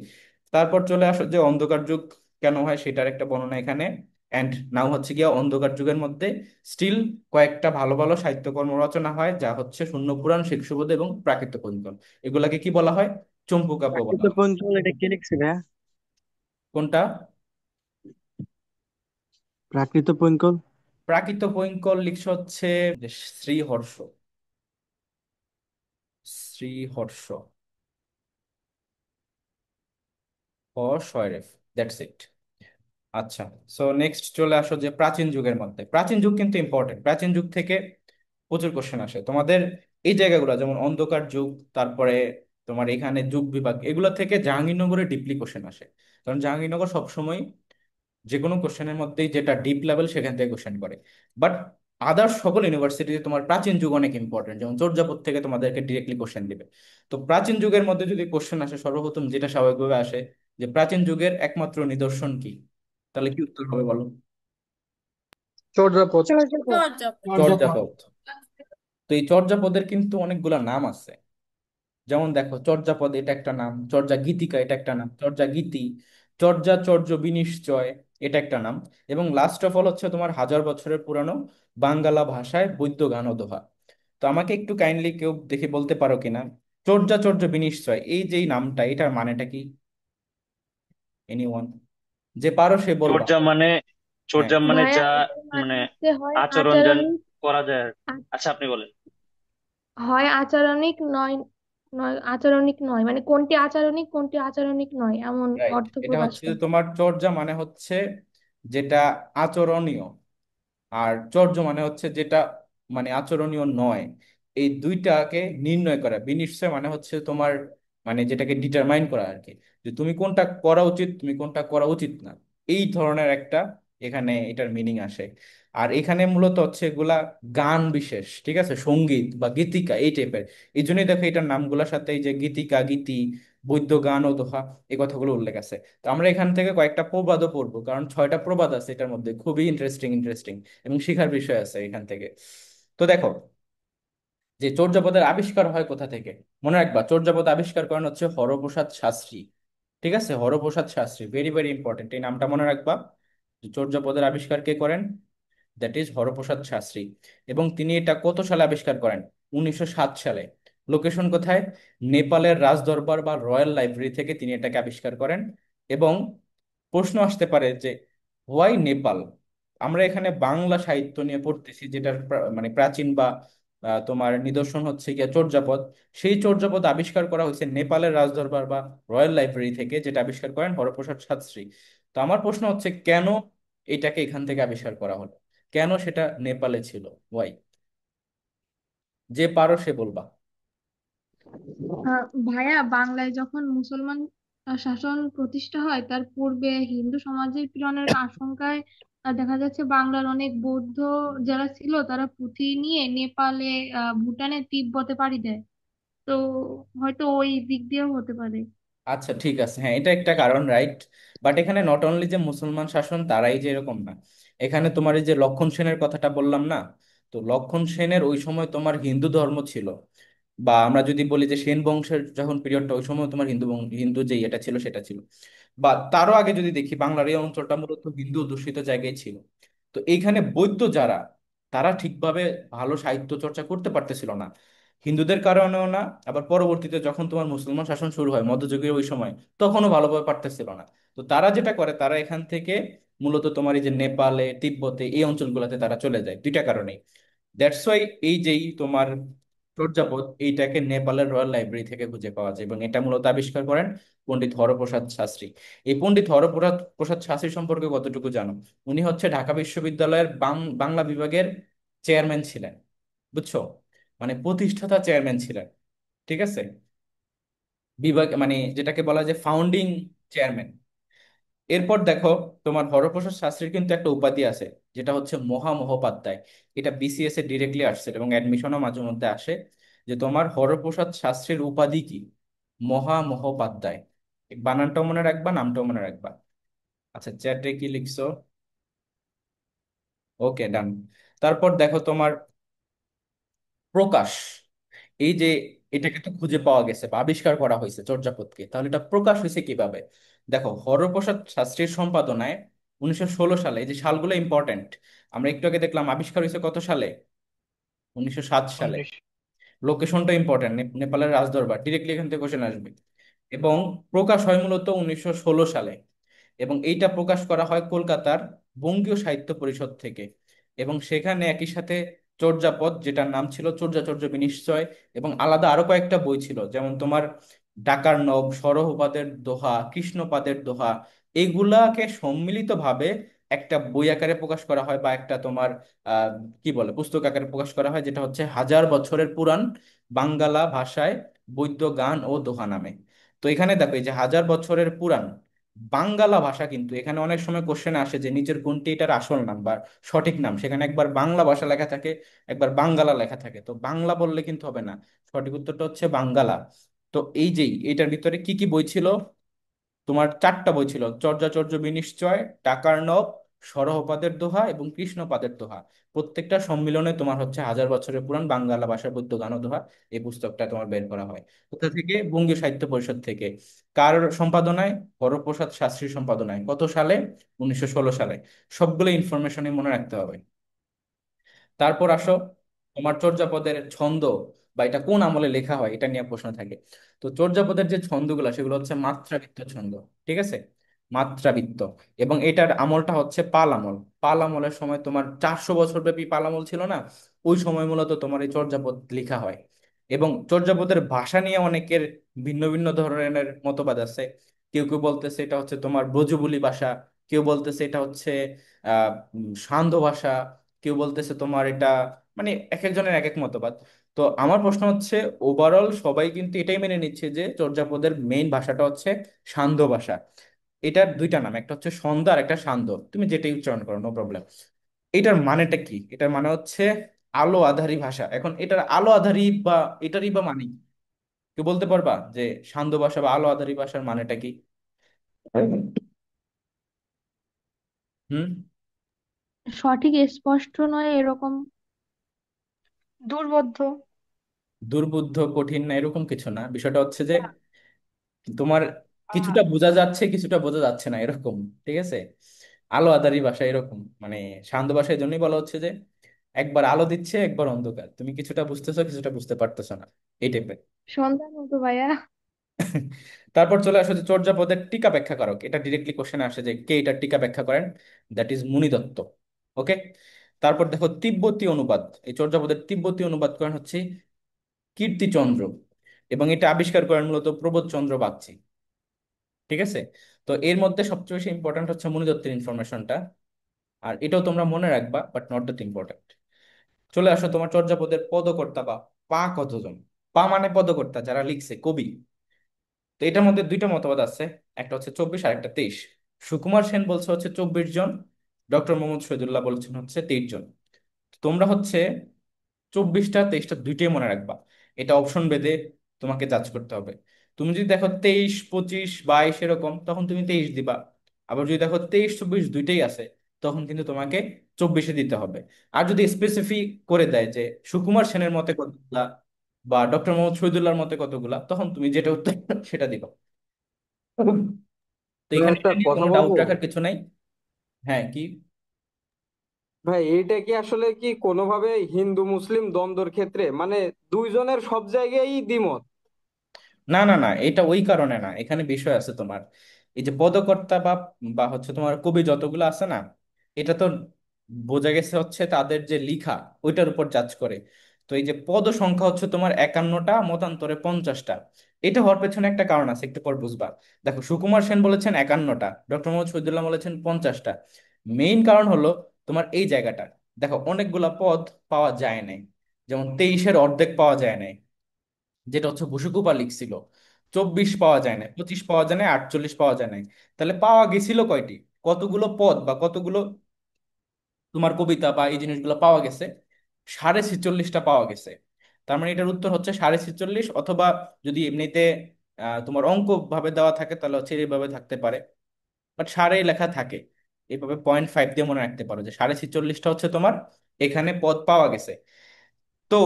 তারপর চলে আসো যে অন্ধকার যুগ কেন হয় সেটার একটা বর্ণনা এখানে। অ্যান্ড নাও হচ্ছে গিয়া অন্ধকার যুগের মধ্যে স্টিল কয়েকটা ভালো ভালো সাহিত্যকর্ম রচনা হয়, যা হচ্ছে শূন্য পুরাণ, শেখ সুবোধ এবং প্রাকৃত পঞ্চম। এগুলাকে কি বলা হয়? চম্পু কাব্য বলা প্রাকৃত হয়। পঞ্চম এটা কে লিখছে ভাইয়া? কোনটা? প্রাকৃত পঙ্কল। প্রাকৃত পৈঙ্কল লিখছে হচ্ছে শ্রীহর্ষ। Sriharsha, অশয়রেফ, that's it. আচ্ছা, সো নেক্সট চলে আসো যে প্রাচীন যুগের মধ্যে। প্রাচীন যুগ কিন্তু ইম্পর্টেন্ট, প্রাচীন যুগ থেকে প্রচুর কোশ্চেন আসে তোমাদের। এই জায়গাগুলো যেমন অন্ধকার যুগ, তারপরে তোমার এখানে যুগ বিভাগ, এগুলো থেকে জাহাঙ্গীরনগরে ডিপলি কোশ্চেন আসে। কারণ জাহাঙ্গীরনগর সবসময় যে কোনো কোশ্চেনের মধ্যেই যেটা ডিপ লেভেল সেখান থেকে কোশ্চেন করে। বাট আদার্স সকল ইউনিভার্সিটিতে তোমার প্রাচীন যুগ অনেক ইম্পর্টেন্ট, যেমন চর্যাপদ থেকে তোমাদেরকে ডিরেক্টলি কোশ্চেন দিবে। তো প্রাচীন যুগের মধ্যে যদি কোশ্চেন আসে, সর্বপ্রথম যেটা স্বাভাবিকভাবে আসে যে প্রাচীন যুগের একমাত্র নিদর্শন কি, তাহলে কি উত্তর হবে বলো? চর্যাপদ। চর্যাপদ। চর্যাপদ। তো এই চর্যাপদের কিন্তু অনেকগুলা নাম আছে। যেমন দেখো, চর্যাপদ এটা একটা নাম, চর্যা গীতিকা এটা একটা নাম, চর্যা গীতি, চর্যা চর্য বিনিশ্চয় এটা একটা নাম, এবং লাস্ট অফ অল হচ্ছে তোমার হাজার বছরের পুরানো বাঙ্গালা ভাষায় বৈদ্য গান ও দোহা। তো আমাকে একটু কাইন্ডলি কেউ দেখে বলতে পারো কিনা, চর্যা চর্য বিনিশ্চয় এই যে এই নামটা, এটার মানেটা কি? এনিওয়ান? যে পারো সে বলবা। চর্যা মানে, হ্যাঁ, চর্যা মানে ভাইয়া যা, এটার মানে মানে হচ্ছে হয় আচরণ যা আচরণিক, করা যায় আর কি। আ- আচ্ছা আপনি বলেন। হয় আচরণিক নয়, নয় আচরণিক নয়, মানে কোনটি আচরণিক কোনটি আচরণিক নয় এমন রাইট। অর্থ এটা প্রকাশ হচ্ছে যে করে। তোমার চর্যা মানে হচ্ছে যেটা আচরণীয়, আর চর্য মানে হচ্ছে যেটা মানে আচরণীয় নয়। এই দুইটাকে নির্ণয় করা, বিনিশ্চয় মানে হচ্ছে তোমার মানে যেটাকে ডিটারমাইন করা আর কি, যে তুমি কোনটা করা উচিত, তুমি কোনটা করা উচিত না, এই ধরনের একটা এখানে এটার মিনিং আসে। আর এখানে মূলত হচ্ছে এগুলা গান বিশেষ, ঠিক আছে, সঙ্গীত বা গীতিকা এই টাইপের। এই জন্যই দেখো এটার নামগুলোর সাথে এই যে গীতিকা, গীতি, বৈদ্য গান ও দোহা এই কথাগুলো উল্লেখ আছে। তো আমরা এখান থেকে কয়েকটা প্রবাদও পড়বো, কারণ 6টা প্রবাদ আছে এটার মধ্যে, খুবই ইন্টারেস্টিং ইন্টারেস্টিং এবং শিখার বিষয় আছে এখান থেকে। তো দেখো, যে চর্যাপদের আবিষ্কার হয় কোথা থেকে, মনে রাখবা চর্যাপদ আবিষ্কার করেন হচ্ছে হরপ্রসাদ শাস্ত্রী। ঠিক আছে, Haraprasad Shastri, very very important, এই নামটা মনে রাখবা। যে চর্যাপদের আবিষ্কার কে করেন, দ্যাট ইজ হরপ্রসাদ শাস্ত্রী। এবং তিনি এটা কত সালে আবিষ্কার করেন? 1907 সালে। লোকেশন কোথায়? নেপালের রাজদরবার বা রয়্যাল লাইব্রেরি থেকে তিনি এটাকে আবিষ্কার করেন। এবং প্রশ্ন আসতে পারে যে হোয়াই নেপাল। আমরা এখানে বাংলা সাহিত্য নিয়ে পড়তেছি, যেটার মানে প্রাচীন বা তোমার নিদর্শন হচ্ছে গিয়া চর্যাপদ। সেই চর্যাপদ আবিষ্কার করা হয়েছে নেপালের রাজদরবার বা রয়্যাল লাইব্রেরি থেকে, যেটা আবিষ্কার করেন হরপ্রসাদ শাস্ত্রী। তো আমার প্রশ্ন হচ্ছে কেন এটাকে এখান থেকে আবিষ্কার করা হলো, কেন সেটা নেপালে ছিল, ওয়াই? যে পারো সে বলবা। ভাইয়া বাংলায় যখন মুসলমান শাসন প্রতিষ্ঠা হয় তার পূর্বে হিন্দু সমাজের পীড়নের আশঙ্কায় দেখা যাচ্ছে বাংলার অনেক বৌদ্ধ যারা ছিল তারা পুঁথি নিয়ে নেপালে, ভুটানে, তিব্বতে পাড়ি দেয়। তো হয়তো ওই দিক দিয়েও হতে পারে। আচ্ছা ঠিক আছে, হ্যাঁ এটা একটা কারণ, রাইট। বাট এখানে নট অনলি যে মুসলমান শাসন তারাই যে এরকম না। এখানে তোমার এই যে লক্ষণ সেনের কথাটা বললাম না, তো লক্ষণ সেনের ওই সময় তোমার হিন্দু ধর্ম ছিল। বা আমরা যদি বলি যে সেন বংশের যখন পিরিয়ডটা, ওই সময় তোমার হিন্দু যে এটা ছিল সেটা ছিল। বা তারও আগে যদি দেখি, বাংলার এই অঞ্চলটা মূলত হিন্দু অধ্যুষিত জায়গায় ছিল। তো এইখানে বৌদ্ধ যারা, তারা ঠিকভাবে ভালো সাহিত্য চর্চা করতে পারতেছিল না, হিন্দুদের কারণেও না, আবার পরবর্তীতে যখন তোমার মুসলমান শাসন শুরু হয় মধ্যযুগের ওই সময়, তখনও ভালোভাবে পারতেছিল না। তো তারা যেটা করে, তারা এখান থেকে মূলত তোমার এই যে নেপালে, তিব্বতে এই অঞ্চলগুলোতে তারা চলে যায়, দুইটা কারণেই। দ্যাটস ওয়াই এই যেই তোমার চর্যাপদ, এইটাকে নেপালের রয়্যাল লাইব্রেরি থেকে খুঁজে পাওয়া যায়, এবং এটা মূলত আবিষ্কার করেন পণ্ডিত হরপ্রসাদ শাস্ত্রী। এই পণ্ডিত হরপ্রসাদ প্রসাদ শাস্ত্রী সম্পর্কে কতটুকু জানো? উনি হচ্ছে ঢাকা বিশ্ববিদ্যালয়ের বাংলা বিভাগের চেয়ারম্যান ছিলেন, বুঝছো? মানে প্রতিষ্ঠাতা চেয়ারম্যান ছিলেন, ঠিক আছে, বিভাগ মানে যেটাকে বলা যায় ফাউন্ডিং চেয়ারম্যান। এরপর দেখো, তোমার হরপ্রসাদ শাস্ত্রীর কিন্তু একটা উপাধি আছে, যেটা হচ্ছে মহামহোপাধ্যায়। এটা বিসিএস এ ডিরেক্টলি আসছে এবং অ্যাডমিশনও মাঝে মধ্যে আসে, যে তোমার হরপ্রসাদ শাস্ত্রীর উপাধি কি? মহামহোপাধ্যায়। এই বানানটাও মনে রাখবা, নামটাও মনে রাখবা। আচ্ছা, চ্যাটে কি লিখছো? ওকে, ডান। তারপর দেখো তোমার প্রকাশ, এই যে এটাকে তো খুঁজে পাওয়া গেছে বা আবিষ্কার করা হয়েছে চর্যাপদকে, তাহলে এটা প্রকাশ হয়েছে কিভাবে? দেখো, হরপ্রসাদ শাস্ত্রীর সম্পাদনায় 1916 সালে, এই যে সালগুলো ইম্পর্টেন্ট, আমরা একটু আগে দেখলাম আবিষ্কার হয়েছে কত সালে, 1907 সালে। 19। লোকেশনটা ইম্পর্টেন্ট, নেপালের রাজদরবার, ডিরেক্টলি এখান থেকে কোশ্চেন আসবে। এবং প্রকাশ হয় মূলত 1916 সালে, এবং এইটা প্রকাশ করা হয় কলকাতার বঙ্গীয় সাহিত্য পরিষদ থেকে। এবং সেখানে একই সাথে চর্যাপদ, যেটার নাম ছিল চর্যাচর্য বিনিশ্চয়, এবং আলাদা আরো কয়েকটা বই ছিল, যেমন তোমার ডাকার নব, সরহপাদের দোহা, কৃষ্ণপাদের দোহা। এইগুলাকে সম্মিলিতভাবে একটা বই আকারে প্রকাশ করা হয়, বা একটা তোমার আহ কি বলে পুস্তক আকারে প্রকাশ করা হয়, যেটা হচ্ছে 1000 বছরের পুরাণ বাঙ্গালা ভাষায় বৈদ্য গান ও দোহা নামে। তো এখানে দেখো, এই যে 1000 বছরের পুরাণ বাঙ্গালা ভাষা, কিন্তু এখানে অনেক সময় কোশ্চেন আসে যে নিচের কোনটি এটার আসল নাম বা সঠিক নাম। সেখানে একবার বাংলা ভাষা লেখা থাকে, একবার বাঙ্গালা লেখা থাকে। তো বাংলা বললে কিন্তু হবে না, সঠিক উত্তরটা হচ্ছে বাঙ্গালা। তো এই যেই এটার ভিতরে কি কি বই ছিল, তোমার 4টা বই ছিল: চর্যাচর্য বিনিশ্চয়, টাকার নব, সরহপাদের দোহা এবং কৃষ্ণপাদের দোহা। প্রত্যেকটা সম্মিলনে তোমার হচ্ছে 1000 বছরের পুরাণ বাংলা ভাষার পদ্য গান ও দোহা, এই পুস্তকটা তোমার বের করা হয়। কোথা থেকে? বঙ্গীয় সাহিত্য পরিষদ থেকে। কার সম্পাদনায়? হরপ্রসাদ শাস্ত্রীর সম্পাদনায়। কত সালে? 1916 সালে। সবগুলো ইনফরমেশনই মনে রাখতে হবে। তারপর আসো, তোমার চর্যাপদের ছন্দ, বা এটা কোন আমলে লেখা হয় এটা নিয়ে প্রশ্ন থাকে। তো চর্যাপদের যে ছন্দগুলো সেগুলো হচ্ছে মাত্রাবৃত্ত ছন্দ। ঠিক আছে, মাত্রাবৃত্ত। এবং এটার আমলটা হচ্ছে পাল আমল। পাল আমলের সময় তোমার 400 বছর ব্যাপী পাল আমল ছিল না, ওই সময় মূলত তোমার এই চর্যাপদ লেখা হয়। এবং চর্যাপদের ভাষা নিয়ে অনেকের ভিন্ন ভিন্ন ধরনের মতবাদ আছে। কেউ কেউ বলতেছে এটা হচ্ছে তোমার ব্রজবুলি ভাষা, কেউ বলতেছে এটা হচ্ছে সান্ধ্য ভাষা, কেউ বলতেছে তোমার এটা, মানে এক একজনের এক এক মতবাদ। তো আমার প্রশ্ন হচ্ছে, ওভারঅল সবাই কিন্তু এটাই মেনে নিচ্ছে যে চর্যাপদের মেইন ভাষাটা হচ্ছে সান্ধ্য ভাষা। এটার দুইটা নাম, একটা হচ্ছে সন্ধ্যা আর একটা সান্ধ্য, তুমি যেটাই উচ্চারণ করো নো প্রবলেম। এটার মানেটা কি? এটার মানে হচ্ছে আলো আধারী ভাষা। এখন এটার আলো আধারী বা এটারই বা মানে কি? কেউ বলতে পারবা যে সান্ধ্য ভাষা বা আলো আধারী ভাষার মানেটা কি? হুম। সঠিক স্পষ্ট নয় এরকম, দুর্বোধ্য। দুর্বুদ্ধ, কঠিন না, এরকম কিছু না। বিষয়টা হচ্ছে যে তোমার কিছুটা বোঝা যাচ্ছে, কিছুটা বোঝা যাচ্ছে না, এরকম। ঠিক আছে, আলো আঁধারি ভাষা এরকম, মানে শান্ত ভাষা। এই জন্যই বলা হচ্ছে যে একবার আলো দিচ্ছে, একবার অন্ধকার, তুমি কিছুটা বুঝতেছো, কিছুটা বুঝতে পারতেছো না, এই টাইপের। সন্ধ্যার মতো ভাইয়া। তারপর চলে আসো যে চর্যাপদের টিকা ব্যাখ্যা কারক। এটা ডিরেক্টলি কোশ্চেনে আসে যে কে এটার টিকা ব্যাখ্যা করেন। দ্যাট ইজ মুনি দত্ত। ওকে। তারপর দেখো তিব্বতী অনুবাদ। এই চর্যাপদের তিব্বতী অনুবাদ করেন হচ্ছে কীর্তিচন্দ্র, এবং এটা আবিষ্কার করেন মূলত প্রবোধচন্দ্র বাগচি। ঠিক আছে। তো এর মধ্যে সবচেয়ে বেশি ইম্পর্ট্যান্ট হচ্ছে মণিদত্তের ইনফরমেশনটা, আর এটাও তোমরা মনে রাখবা, বাট নট দ্যাট ইম্পর্ট্যান্ট। চলে আসো তোমার চর্যাপদের পদকর্তা বা পা কতজন। পা মানে পদকর্তা, যারা লিখছে, কবি। তো এটার মধ্যে দুইটা মতবাদ আছে, একটা হচ্ছে 24 আর একটা 23। সুকুমার সেন বলছে হচ্ছে 24 জন, ডক্টর মোহাম্মদ শহীদুল্লাহ বলছেন হচ্ছে 23 জন। তোমরা হচ্ছে 24টা 23টা দুইটাই মনে রাখবা। এটা অপশন বেদে তোমাকে জাজ করতে হবে। তুমি যদি দেখো 23, 25, 22 এরকম, তখন তুমি 23 দিবা। আবার যদি দেখো 23, 24 দুইটাই আছে, তখন কিন্তু তোমাকে 24-এ দিতে হবে। আর যদি স্পেসিফিক করে দেয় যে সুকুমার সেনের মতে কতগুলা বা ডক্টর মোহাম্মদ শহীদুল্লাহর মতে কতগুলা, তখন তুমি যেটা উত্তর সেটা দিবা। তো ভাই এখানে একটা এটা নিয়ে কথা কোনো ডাউট বলবো? রাখার কিছু নাই। হ্যাঁ, কি? ভাই এইটা কি আসলে কি কোনোভাবে হিন্দু মুসলিম দ্বন্দ্বের ক্ষেত্রে মানে দুইজনের সব জায়গায়ই দ্বিমত? না না না, এটা ওই কারণে না। এখানে বিষয় আছে তোমার, এই যে পদকর্তা বা বা হচ্ছে তোমার কবি যতগুলো আছে না, এটা তো বোঝা গেছে হচ্ছে তাদের যে লিখা ওইটার উপর জাজ করে। তো এই যে পদ সংখ্যা হচ্ছে তোমার 51টা, মতান্তরে 50টা। এটা হওয়ার পেছনে একটা কারণ আছে, একটু পর বুঝবা। দেখো, সুকুমার সেন বলেছেন 51টা, ডক্টর মোহাম্মদ শহীদুল্লাহ বলেছেন 50টা। মেইন কারণ হলো তোমার এই জায়গাটা। দেখো, অনেকগুলা পদ পাওয়া যায় নাই, যেমন 23-এর অর্ধেক পাওয়া যায় নাই, যেটা হচ্ছে বসুকুপা লিখছিল। 24 পাওয়া যায় না, 25 পাওয়া যায় না, 48 পাওয়া যায় নাই। তাহলে পাওয়া গেছিল কয়টি? কতগুলো পদ বা কতগুলো তোমার কবিতা বা এই জিনিসগুলো পাওয়া গেছে? 46.5টা পাওয়া গেছে। তার মানে এটার উত্তর হচ্ছে 46.5, অথবা যদি এমনিতে তোমার অঙ্ক ভাবে দেওয়া থাকে তাহলে হচ্ছে এইভাবে থাকতে পারে, বাট সারে লেখা থাকে। এইভাবে 0.5 দিয়ে মনে রাখতে পারো যে 46.5টা হচ্ছে তোমার এখানে পদ পাওয়া গেছে। তো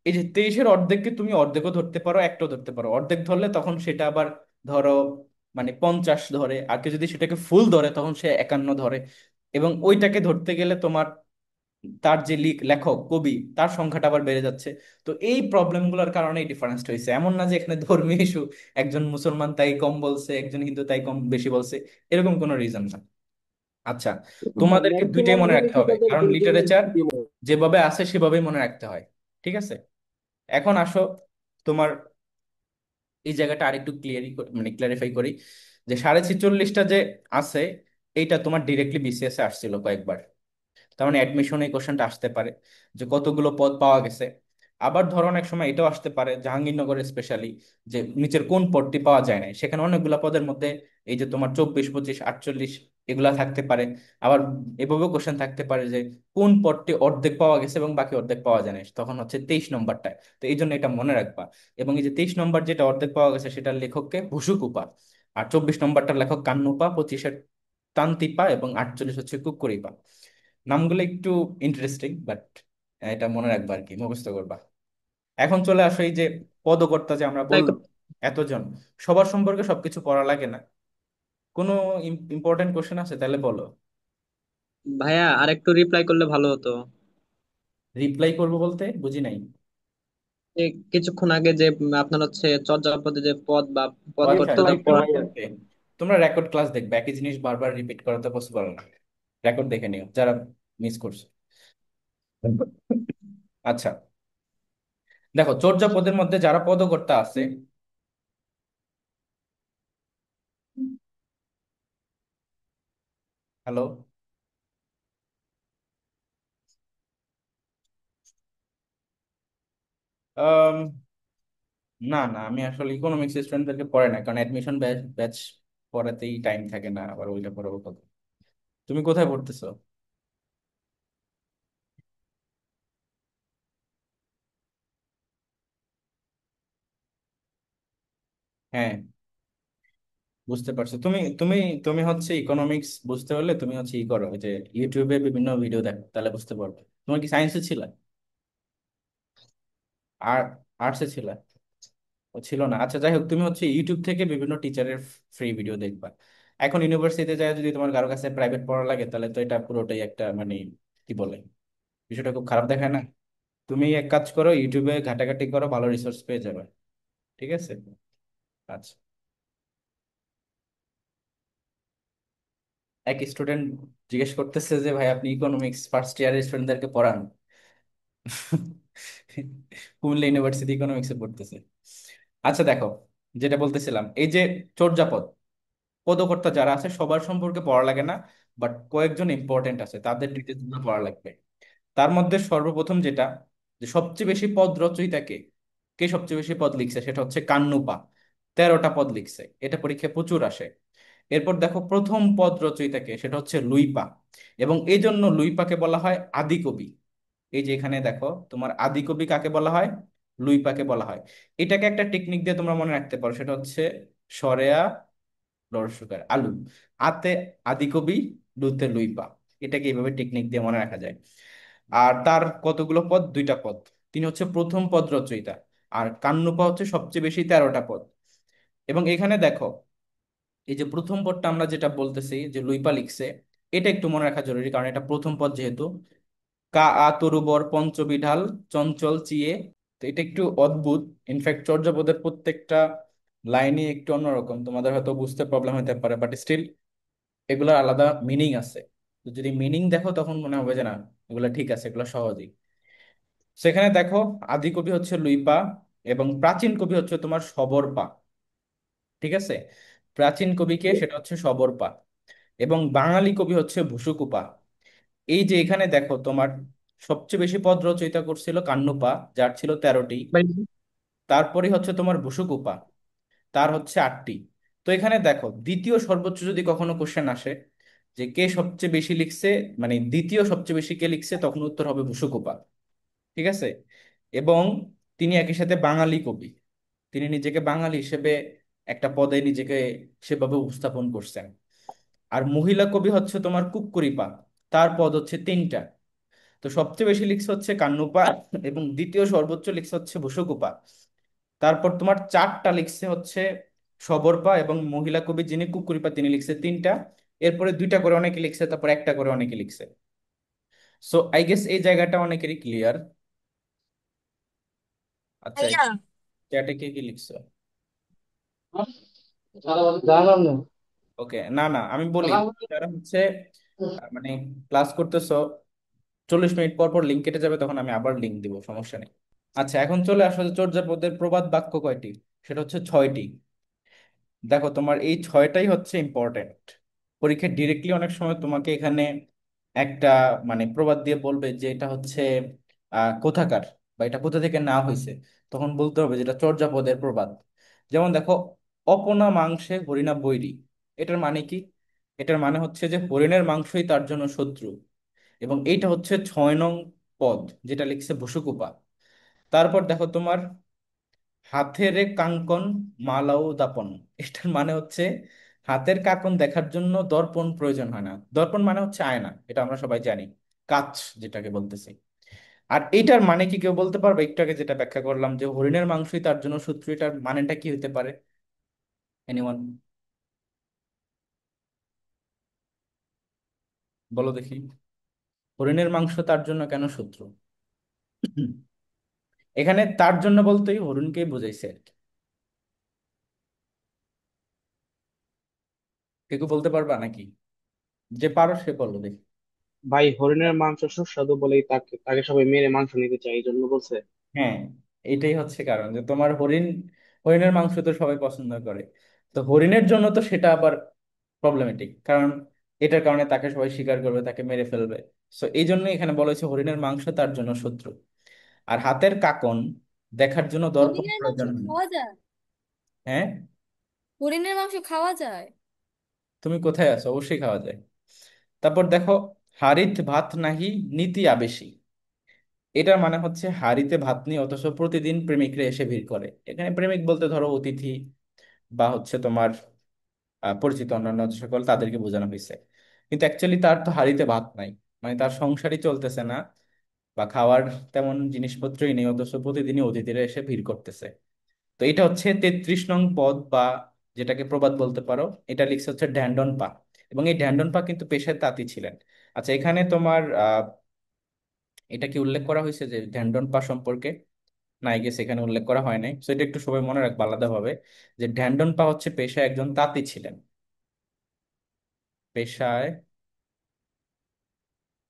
এই যে 23-এর অর্ধেককে তুমি অর্ধেকও ধরতে পারো, একটাও ধরতে পারো। অর্ধেক ধরলে তখন সেটা আবার ধরো মানে 50 ধরে, আর কেউ যদি সেটাকে ফুল ধরে তখন সে 51 ধরে। এবং ওইটাকে ধরতে গেলে তোমার তার যে লেখক কবি তার সংখ্যাটা আবার বেড়ে যাচ্ছে। তো এই প্রবলেমগুলোর কারণে এই ডিফারেন্স হয়েছে। এমন না যে এখানে ধর্মীয় ইস্যু, একজন মুসলমান তাই কম বলছে, একজন হিন্দু তাই কম বেশি বলছে, এরকম কোনো রিজন না। আচ্ছা, তোমাদেরকে দুইটাই ম্যাক্সিমাম মনে রাখতে জিনিসই হবে, তাদের কারণ দুইজনের লিটারেচার দ্বিমত। যেভাবে আছে সেভাবেই মনে রাখতে হয়। ঠিক আছে, এখন আসো তোমার এই জায়গাটা আরেকটু মানে ক্লিয়ারিফাই করি, যে 46.5টা যে আছে, এইটা তোমার ডিরেক্টলি বিসিএস এ আসছিল কয়েকবার। তার মানে অ্যাডমিশনে এই কোশ্চেনটা আসতে পারে যে কতগুলো পদ পাওয়া গেছে। আবার ধরো অনেক সময় এটাও আসতে পারে জাহাঙ্গীরনগরে স্পেশালি, যে নিচের কোন পদটি পাওয়া যায় নাই, সেখানে অনেকগুলো পদের মধ্যে এই যে তোমার 24, 25, 48 এগুলা থাকতে পারে। আবার এভাবেও কোশ্চেন থাকতে পারে যে কোন পদটি অর্ধেক পাওয়া গেছে এবং বাকি অর্ধেক পাওয়া যায় নাই, তখন হচ্ছে 23 নম্বরটা। তো এই জন্য এটা মনে রাখবা। এবং এই যে 23 নম্বর যেটা অর্ধেক পাওয়া গেছে সেটার লেখককে ভুসুকুপা, আর 24 নম্বরটার লেখক কান্নুপা, 25-এর তান্তিপা, এবং 48 হচ্ছে কুক্কুরিপা। নামগুলো একটু ইন্টারেস্টিং, বাট এটা মনে রাখবা আর কি, মুখস্থ করবা। এখন চলে আসো এই যে পদকর্তা যে আমরা তাই বললাম এতজন, সবার সম্পর্কে সবকিছু পড়া লাগে না। কোনো ইম্পর্টেন্ট কোশ্চেন আছে তাহলে বলো। ভাইয়া আরেকটু রিপ্লাই করলে ভালো হতো। রিপ্লাই করবো বলতে বুঝি নাই। এই কিছুক্ষণ আগে যে আপনার হচ্ছে চর্যাপদে যে পদ বা ও আচ্ছা, পদকর্তা যে রিপ্লাই পড়া। করতে হবে। তোমরা রেকর্ড ক্লাস দেখবে, একই জিনিস বারবার রিপিট করা তো পসিবল না। রেকর্ড দেখে নিও যারা মিস করছো। আচ্ছা, দেখো চর্যাপদের মধ্যে যারা পদকর্তা আছে, হ্যালো, না না, আমি আসলে ইকোনমিক্স স্টুডেন্টদেরকে পড়াই না, কারণ অ্যাডমিশন ব্যাচ ব্যাচ পড়াতেই টাইম থাকে না, আবার ওইটা পড়াবো কত। তুমি কোথায় পড়তেছো? হ্যাঁ, বুঝতে পারছো। তুমি তুমি তুমি হচ্ছে ইকোনমিক্স বুঝতে হলে তুমি হচ্ছে ই করো, ওই যে ইউটিউবে বিভিন্ন ভিডিও দেখো, তাহলে বুঝতে পারবে। তোমার কি সায়েন্সে ছিল? আর আর্টসে ছিল? ও ছিল না, আচ্ছা যাই হোক, তুমি হচ্ছে ইউটিউব থেকে বিভিন্ন টিচারের ফ্রি ভিডিও দেখবা। এখন ইউনিভার্সিটিতে যায় যদি তোমার কারো কাছে প্রাইভেট পড়া লাগে, তাহলে তো এটা পুরোটাই একটা মানে কি বলে, বিষয়টা খুব খারাপ দেখায় না? তুমি এক কাজ করো, ইউটিউবে ঘাটাঘাটি করো, ভালো রিসোর্স পেয়ে যাবে। ঠিক আছে, আচ্ছা। এক স্টুডেন্ট জিজ্ঞেস করতেছে যে ভাই আপনি ইকোনমিক্স ফার্স্ট ইয়ারের স্টুডেন্টদেরকে পড়ান? কুমিল্লা ইউনিভার্সিটি ইকোনমিক্সে পড়তেছে। আচ্ছা দেখো, যেটা বলতেছিলাম, এই যে চর্যাপদ পদকর্তা যারা আছে সবার সম্পর্কে পড়া লাগে না, বাট কয়েকজন ইম্পর্টেন্ট আছে, তাদের ডিটেলস গুলো পড়া লাগবে। তার মধ্যে সর্বপ্রথম যেটা, যে সবচেয়ে বেশি পদ রচয়িতা কে, কে সবচেয়ে বেশি পদ লিখছে, সেটা হচ্ছে কান্নুপা। 13টা পদ লিখছে, এটা পরীক্ষায় প্রচুর আসে। এরপর দেখো প্রথম পদ রচয়িতা কে, সেটা হচ্ছে লুইপা। এবং এই জন্য লুইপাকে বলা হয় আদি কবি। এই যে এখানে দেখো তোমার আদি কবি কাকে বলা হয়, লুইপাকে বলা হয়। এটাকে একটা টেকনিক দিয়ে তোমরা মনে রাখতে পারো, সেটা হচ্ছে সরেয়া লরস্যকার আলু, আতে আদি কবি, লুতে লুইপা। এটাকে এইভাবে টেকনিক দিয়ে মনে রাখা যায়। আর তার কতগুলো পদ, 2টা পদ। তিনি হচ্ছে প্রথম পদ রচয়িতা। আর কান্নুপা হচ্ছে সবচেয়ে বেশি, 13টা পদ। এবং এখানে দেখো এই যে প্রথম পদটা আমরা যেটা বলতেছি যে লুইপা লিখছে, এটা একটু মনে রাখা জরুরি, কারণ এটা প্রথম পদ যেহেতু। কা আ তরুবর পঞ্চবিঢাল চঞ্চল চিয়ে। তো এটা একটু অদ্ভুত। ইনফ্যাক্ট চর্যাপদের প্রত্যেকটা লাইনই একটু অন্যরকম, তোমাদের হয়তো বুঝতে প্রবলেম হতে পারে, বাট স্টিল এগুলোর আলাদা মিনিং আছে। তো যদি মিনিং দেখো তখন মনে হবে যে না, এগুলো ঠিক আছে, এগুলো সহজই। সেখানে দেখো আদি কবি হচ্ছে লুইপা, এবং প্রাচীন কবি হচ্ছে তোমার সবরপা। ঠিক আছে, প্রাচীন কবি কে, সেটা হচ্ছে সবরপা। এবং বাঙালি কবি হচ্ছে ভুসুকুপা। এই যে এখানে দেখো তোমার সবচেয়ে বেশি পদ রচয়িতা করছিল কান্নুপা, যার ছিল 13টি। তারপরে হচ্ছে তোমার ভুসুকুপা, তার হচ্ছে 8টি। তো এখানে দেখো দ্বিতীয় সর্বোচ্চ যদি কখনো কোশ্চেন আসে যে কে সবচেয়ে বেশি লিখছে, মানে দ্বিতীয় সবচেয়ে বেশি কে লিখছে, তখন উত্তর হবে ভুসুকুপা। ঠিক আছে, এবং তিনি একই সাথে বাঙালি কবি। তিনি নিজেকে বাঙালি হিসেবে একটা পদে নিজেকে সেভাবে উপস্থাপন করছেন। আর মহিলা কবি হচ্ছে তোমার কুক্কুরিপা, তার পদ হচ্ছে 3টা। তো সবচেয়ে বেশি লিখছে হচ্ছে কান্নুপা, এবং দ্বিতীয় সর্বোচ্চ লিখছে হচ্ছে ভুসুকুপা। তারপর তোমার 4টা লিখছে হচ্ছে সবরপা, এবং মহিলা কবি যিনি কুকুরিপা তিনি লিখছে 3টা। এরপরে 2টা করে অনেকে লিখছে, তারপর একটা করে অনেকে লিখছে। সো আই গেস এই জায়গাটা অনেকেরই ক্লিয়ার। আচ্ছা, ভাইয়া, চ্যাটে কে কি লিখছে? ওকে, না না, আমি বলি যারা হচ্ছে মানে ক্লাস করতেছো, 40 মিনিট পর পর লিঙ্ক কেটে যাবে, তখন আমি আবার লিঙ্ক দিব, সমস্যা নেই। আচ্ছা, এখন চলে আসো যে চর্যাপদের প্রবাদ বাক্য কয়টি। সেটা হচ্ছে 6টি। দেখো, তোমার এই 6টাই হচ্ছে ইম্পর্টেন্ট। পরীক্ষায় ডিরেক্টলি অনেক সময় তোমাকে এখানে একটা মানে প্রবাদ দিয়ে বলবে যে এটা হচ্ছে কোথাকার, বা এটা কোথা থেকে না হয়েছে। তখন বলতে হবে যেটা চর্যাপদের প্রবাদ। যেমন দেখো, অপনা মাংসে হরিণা বৈরী। এটার মানে কি? এটার মানে হচ্ছে যে হরিণের মাংসই তার জন্য শত্রু। এবং এইটা হচ্ছে 6 নং পদ, যেটা লিখছে বসুকুপা। তারপর দেখো তোমার, হাতেরে কাঙ্কন মালাও দাপন। এটার মানে হচ্ছে হাতের কাঁকন দেখার জন্য দর্পণ প্রয়োজন হয় না। দর্পণ মানে হচ্ছে আয়না, এটা আমরা সবাই জানি, কাঁচ যেটাকে বলতেছি। আর এটার মানে কি কেউ বলতে পারবে? একটু আগে যেটা ব্যাখ্যা করলাম যে হরিণের মাংসই তার জন্য শত্রু, এটার মানেটা কি হতে পারে? এনিওয়ান, বলো দেখি। হরিণের মাংস তার জন্য কেন শত্রু? এখানে তার জন্য বলতেই হরিণকেই বোঝাইছে আর কি। কেউ কেউ বলতে পারবা নাকি? যে পারো সে বলো দেখি। ভাই হরিণের মাংস সুস্বাদু বলেই তাকে তাকে সবাই মেরে মাংস নিতে চায় এই জন্য বলছে। হ্যাঁ, এটাই হচ্ছে কারণ যে তোমার হরিণের মাংস তো সবাই পছন্দ করে। তো হরিণের জন্য তো সেটা আবার প্রবলেমেটিক, কারণ এটার কারণে তাকে সবাই শিকার করবে, তাকে মেরে ফেলবে। সো এই জন্য এখানে বলা হয়েছে হরিণের মাংস তার জন্য শত্রু। আর হাতের কাকন দেখার জন্য দর্পণ হরিণের মাংস প্রয়োজন হয় না। খাওয়া যায়? হ্যাঁ, হরিণের মাংস খাওয়া যায়? তুমি কোথায় আছো? অবশ্যই খাওয়া যায়। তারপর দেখো, হারিত ভাত নাহি নীতি আবেশী। এটার মানে হচ্ছে হাড়িতে ভাত নিয়ে অথচ প্রতিদিন প্রেমিকরা এসে ভিড় করে। এখানে প্রেমিক বলতে ধরো অতিথি, বা হচ্ছে তোমার পরিচিত অন্যান্য যে সকল, তাদেরকে বোঝানো হয়েছে। কিন্তু অ্যাকচুয়ালি তার তো হাড়িতে ভাত নাই, মানে তার সংসারই চলতেছে না, বা খাওয়ার তেমন জিনিসপত্রই নেই, অথচ প্রতিদিনই অতিথিরা এসে ভিড় করতেছে। তো এটা হচ্ছে 33 নং পদ, বা যেটাকে প্রবাদ বলতে পারো। এটা লিখছে হচ্ছে ড্যান্ডন পা। এবং এই ড্যান্ডন পা কিন্তু পেশায় তাঁতি ছিলেন। আচ্ছা, এখানে তোমার এটা কি উল্লেখ করা হয়েছে যে ড্যান্ডন পা সম্পর্কে? না, আই গেস এখানে উল্লেখ করা হয় নাই। তো এটা একটু সবাই মনে রাখবো আলাদাভাবে, যে ড্যান্ডন পা হচ্ছে পেশায় একজন তাঁতি ছিলেন। পেশায়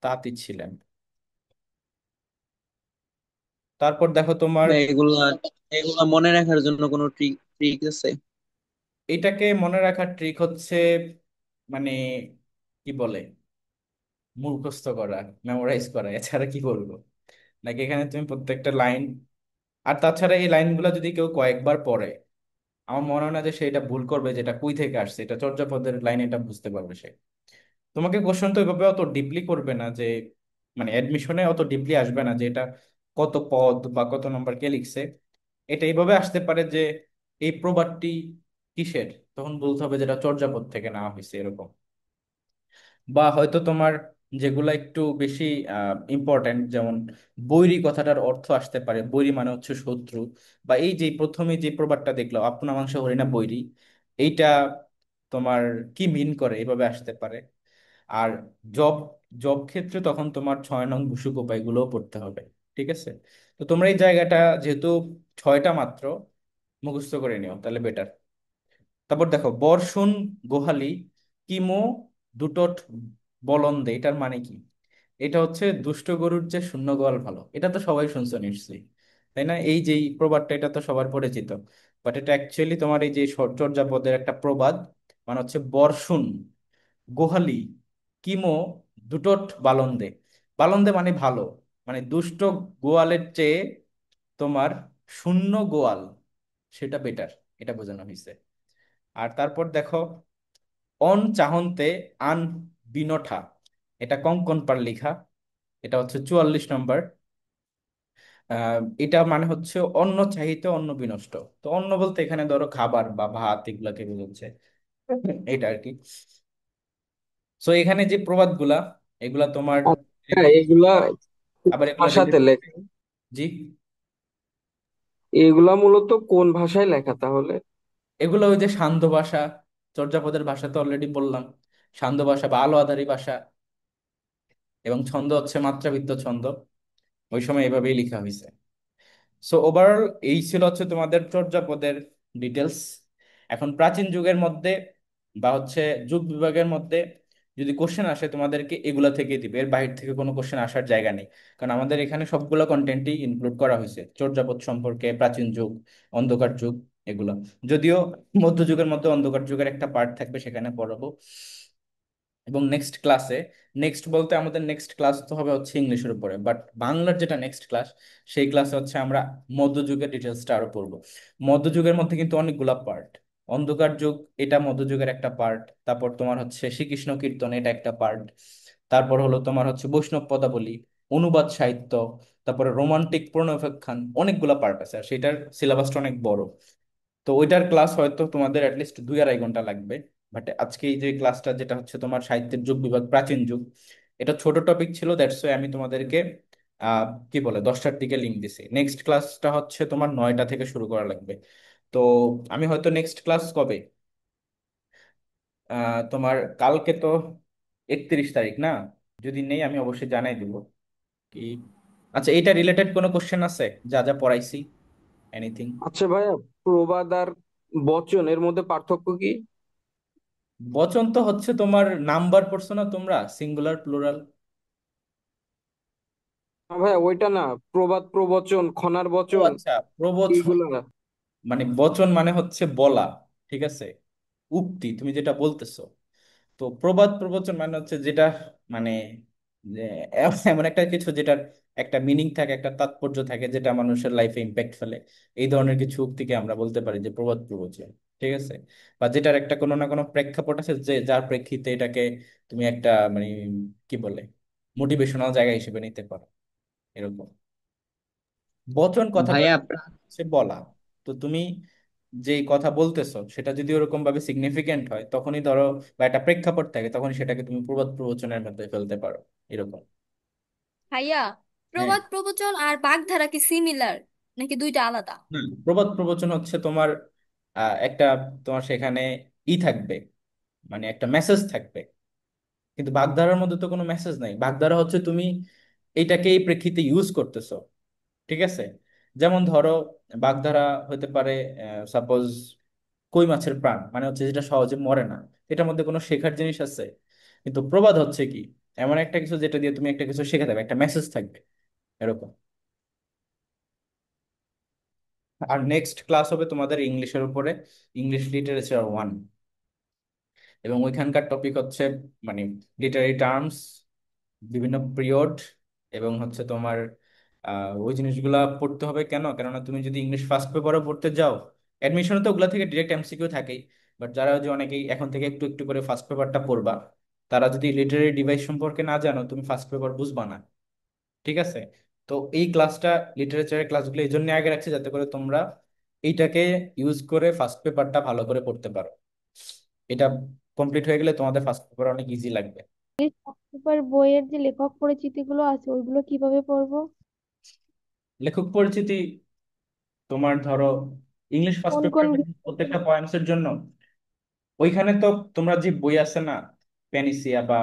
তাঁতি ছিলেন। তারপর দেখো তোমার, ভাই এগুলা এগুলা মনে রাখার জন্য কোনো ট্রিক ট্রিক আছে? এটাকে মনে রাখার ট্রিক হচ্ছে মানে কি বলে, মুখস্থ করা, মেমোরাইজ করা, এছাড়া কি বলবো। নাকি এখানে তুমি প্রত্যেকটা লাইন, আর তাছাড়া এই লাইনগুলো যদি কেউ কয়েকবার পড়ে, আমার মনে হয় না যে সে এটা ভুল করবে, যেটা কুই থেকে আসছে, এটা চর্যাপদের লাইন, এটা বুঝতে পারবে সে। তোমাকে কোশ্চেন তো এভাবে অত ডিপলি করবে না যে, মানে অ্যাডমিশনে অত ডিপলি আসবে না যে এটা কত পদ বা কত নম্বর কে লিখছে। এটা এইভাবে আসতে পারে যে এই প্রবাদটি কিসের, তখন বলতে হবে যেটা চর্যাপদ থেকে নেওয়া হয়েছে এরকম। বা হয়তো তোমার যেগুলা একটু বেশি ইম্পর্টেন্ট, যেমন বৈরী কথাটার অর্থ আসতে পারে, বৈরী মানে হচ্ছে শত্রু। বা এই যে প্রথমে যে প্রবাদটা দেখলাম, আপনা মাংস হরিণা বৈরী, এইটা তোমার কি মিন করে, এইভাবে আসতে পারে। আর জব জব ক্ষেত্রে তখন তোমার 6 নং ঘুষুক উপায়গুলোও পড়তে হবে। ঠিক আছে? তো তোমরা এই জায়গাটা যেহেতু 6টা মাত্র, মুখস্থ করে নিও তাহলে বেটার। তারপর দেখো, বর্ষণ গোহালি কিমো দুটট বলন্দে। এটার মানে কি? এটা হচ্ছে দুষ্ট গরুর যে শূন্য গোয়াল ভালো। এটা তো সবাই শুনছো নিশ্চয়ই, তাই না? এই যে এই প্রবাদটা, এটা তো সবার পরিচিত। বাট এটা অ্যাকচুয়ালি তোমার এই যে চর্যাপদের একটা প্রবাদ। মানে হচ্ছে বর্ষণ গোহালি কিমো দুটট বালন্দে। বালন্দে মানে ভালো, মানে দুষ্ট গোয়ালের চেয়ে তোমার শূন্য গোয়াল সেটা বেটার, এটা বোঝানো হয়েছে। আর তারপর দেখো, অন চাহন্তে আন বিনঠা। এটা কঙ্কন পার লেখা। এটা হচ্ছে 44 নম্বর। এটা মানে হচ্ছে অন্ন চাহিতে অন্ন বিনষ্ট। তো অন্ন বলতে এখানে ধরো খাবার বা ভাত, এগুলাকে বোঝাচ্ছে, এটা আর কি। সো এখানে যে প্রবাদ গুলা, এগুলা তোমার হ্যাঁ, এগুলা কোন আবার এগুলা ভাষাতে লেখা? জি, এগুলা মূলত কোন ভাষায় লেখা তাহলে? এগুলো ওই যে সান্ধ্য ভাষা, চর্যাপদের ভাষা তো অলরেডি বললাম, সান্ধ্য ভাষা বা আলো আধারি ভাষা। এবং ছন্দ হচ্ছে মাত্রাবৃত্ত ছন্দ, ওই সময় এভাবেই লেখা হয়েছে। সো ওভারঅল এই ছিল হচ্ছে তোমাদের চর্যাপদের ডিটেলস। এখন প্রাচীন যুগের মধ্যে, বা হচ্ছে যুগ বিভাগের মধ্যে যদি কোশ্চেন আসে তোমাদেরকে এগুলা থেকে দিবে, এর বাইরে থেকে কোনো কোশ্চেন আসার জায়গা নেই। কারণ আমাদের এখানে সবগুলো কন্টেন্টই ইনক্লুড করা হয়েছে, চর্যাপদ সম্পর্কে, প্রাচীন যুগ, অন্ধকার যুগ, এগুলো। যদিও মধ্যযুগের মধ্যে অন্ধকার যুগের একটা পার্ট থাকবে, সেখানে পড়াবো। এবং নেক্সট ক্লাসে, নেক্সট বলতে আমাদের নেক্সট ক্লাস তো হবে হচ্ছে ইংলিশের উপরে, বাট বাংলার যেটা নেক্সট ক্লাস, সেই ক্লাসে হচ্ছে আমরা মধ্যযুগের ডিটেলসটা আরো পড়বো। মধ্যযুগের মধ্যে কিন্তু অনেকগুলা পার্ট। অন্ধকার যুগ এটা মধ্যযুগের একটা পার্ট, তারপর তোমার হচ্ছে শ্রীকৃষ্ণ কীর্তন, এটা একটা পার্ট। তারপর হলো তোমার হচ্ছে বৈষ্ণব পদাবলী, অনুবাদ সাহিত্য, তারপরে রোমান্টিক প্রণয়োপাখ্যান, অনেকগুলা পার্ট আছে, আর সেটার সিলেবাসটা অনেক বড়। তো ওইটার ক্লাস হয়তো তোমাদের অ্যাটলিস্ট 2-2.5 ঘন্টা লাগবে। বাট আজকে এই যে ক্লাসটা, যেটা হচ্ছে তোমার সাহিত্যের যুগ বিভাগ, প্রাচীন যুগ, এটা ছোট টপিক ছিল, দ্যাটস ওয়াই আমি তোমাদেরকে কি বলে 10টার দিকে লিঙ্ক দিছি। নেক্সট ক্লাসটা হচ্ছে তোমার 9টা থেকে শুরু করা লাগবে। তো আমি হয়তো নেক্সট ক্লাস কবে, তোমার কালকে তো 31 তারিখ না? যদি নেই আমি অবশ্যই জানাই দিব। কি, আচ্ছা, এটা রিলেটেড কোনো কোশ্চেন আছে যা যা পড়াইছি? এনিথিং? আচ্ছা ভাইয়া, প্রবাদ আর বচন এর মধ্যে পার্থক্য কি? বচন তো হচ্ছে তোমার নাম্বার পড়ছো না তোমরা, সিঙ্গুলার প্লুরাল? না ভাইয়া, ওইটা না। প্রবাদ, প্রবচন, খনার ও বচন, আচ্ছা, প্রবচন। এইগুলো না। মানে বচন মানে হচ্ছে বলা, ঠিক আছে, উক্তি, তুমি যেটা বলতেছো। তো প্রবাদ প্রবচন মানে হচ্ছে যেটা, মানে যে এমন একটা কিছু যেটার একটা মিনিং থাকে, একটা তাৎপর্য থাকে, যেটা মানুষের লাইফে ইম্প্যাক্ট ফেলে। এই ধরনের কিছু উক্তিকে আমরা বলতে পারি যে প্রবাদ প্রবচন, ঠিক আছে। বা যেটার একটা কোনো না কোনো প্রেক্ষাপট আছে, যে যার প্রেক্ষিতে এটাকে তুমি একটা মানে কি বলে মোটিভেশনাল জায়গা হিসেবে নিতে পারো, এরকম। বচন কথাটা ভাইয়া হচ্ছে বলা। তো তুমি যে কথা বলতেছো সেটা যদি ওরকম ভাবে সিগনিফিকেন্ট হয়, তখনই ধরো, বা একটা প্রেক্ষাপট থাকে, তখন সেটাকে তুমি প্রবাদ প্রবচনের মধ্যে ফেলতে পারো, এরকম। ভাইয়া, হ্যাঁ, প্রবাদ প্রবচন আর বাগধারা কি সিমিলার নাকি দুইটা আলাদা? না, প্রবাদ প্রবচন হচ্ছে তোমার একটা, তোমার সেখানে ই থাকবে, মানে একটা মেসেজ থাকবে। কিন্তু বাগধারার মধ্যে তো কোনো মেসেজ নাই। বাগধারা হচ্ছে তুমি এইটাকে এই প্রেক্ষিতে ইউজ করতেছো, ঠিক আছে। যেমন ধরো, বাগধারা হতে পারে, সাপোজ কই মাছের প্রাণ, মানে হচ্ছে যেটা সহজে মরে না, এটার মধ্যে কোনো শেখার জিনিস আছে। কিন্তু প্রবাদ হচ্ছে কি, এমন একটা কিছু যেটা দিয়ে তুমি একটা কিছু শেখাতে হবে, একটা মেসেজ থাকবে, এরকম। আর নেক্সট ক্লাস হবে তোমাদের ইংলিশের উপরে, ইংলিশ লিটারেচার 1। এবং ওইখানকার টপিক হচ্ছে মানে লিটারি টার্মস, বিভিন্ন পিরিয়ড, এবং হচ্ছে তোমার ওই জিনিসগুলা পড়তে হবে। কেন? কেননা তুমি যদি ইংলিশ ফার্স্ট পেপারও পড়তে যাও, অ্যাডমিশনে তো ওগুলা থেকে ডিরেক্ট এমসিকিউ থাকেই, বাট যারা যে অনেকেই এখন থেকে একটু একটু করে ফার্স্ট পেপারটা পড়বা, তারা যদি লিটারি ডিভাইস সম্পর্কে না জানো, তুমি ফার্স্ট পেপার বুঝবা না, ঠিক আছে। তো এই ক্লাসটা, লিটারেচারের ক্লাসগুলো এই জন্য আগে রাখছি, যাতে করে তোমরা এইটাকে ইউজ করে ফার্স্ট পেপারটা ভালো করে পড়তে পারো। এটা কমপ্লিট হয়ে গেলে তোমাদের ফার্স্ট পেপার অনেক ইজি লাগবে। পেপার বইয়ের যে লেখক পরিচিতি গুলো আছে ওইগুলো কিভাবে পড়বো? লেখক পরিচিতি, তোমার ধরো ইংলিশ ফার্স্ট কোন পেপার কোন প্রত্যেকটা পয়েন্টসের জন্য ওইখানে তো তোমরা যে বই আছে না, প্যানিসিয়া বা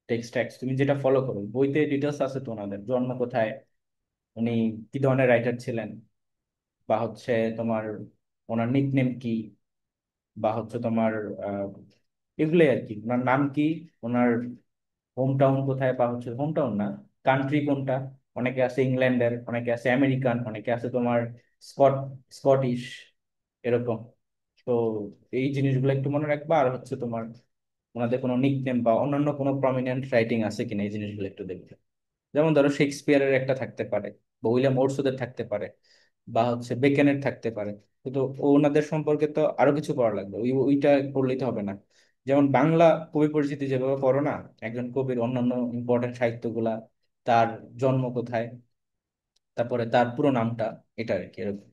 টেক্সট ট্যাক্স, তুমি যেটা ফলো করো, বইতে ডিটেলস আছে তো ওনাদের জন্ম কোথায়, উনি কি ধরনের রাইটার ছিলেন, বা হচ্ছে তোমার ওনার নিকনেম কি, বা হচ্ছে তোমার আহ এগুলোই আর কি, ওনার নাম কি, ওনার হোম টাউন কোথায়, বা হচ্ছে হোম টাউন না, কান্ট্রি কোনটা। অনেকে আছে ইংল্যান্ডের, অনেকে আছে আমেরিকান, অনেকে আছে তোমার স্কট স্কটিশ, এরকম। তো এই জিনিসগুলো একটু মনে রাখবা। আর হচ্ছে তোমার ওনাদের কোনো নিকনেম বা অন্যান্য কোনো প্রমিনেন্ট রাইটিং আছে কিনা, এই জিনিসগুলো একটু দেখবে। যেমন ধরো শেক্সপিয়ারের একটা থাকতে পারে, বা উইলিয়াম ওরসদের থাকতে পারে, বা হচ্ছে বেকেনের থাকতে পারে। কিন্তু ওনাদের সম্পর্কে তো আরো কিছু পড়া লাগবে, ওইটা পড়লেই তো হবে না। যেমন বাংলা কবি পরিচিতি যেভাবে পড়ো না, একজন কবির অন্যান্য ইম্পর্টেন্ট সাহিত্যগুলা, তার জন্ম কোথায়, তারপরে তার পুরো নামটা, এটা আর কি, এরকম।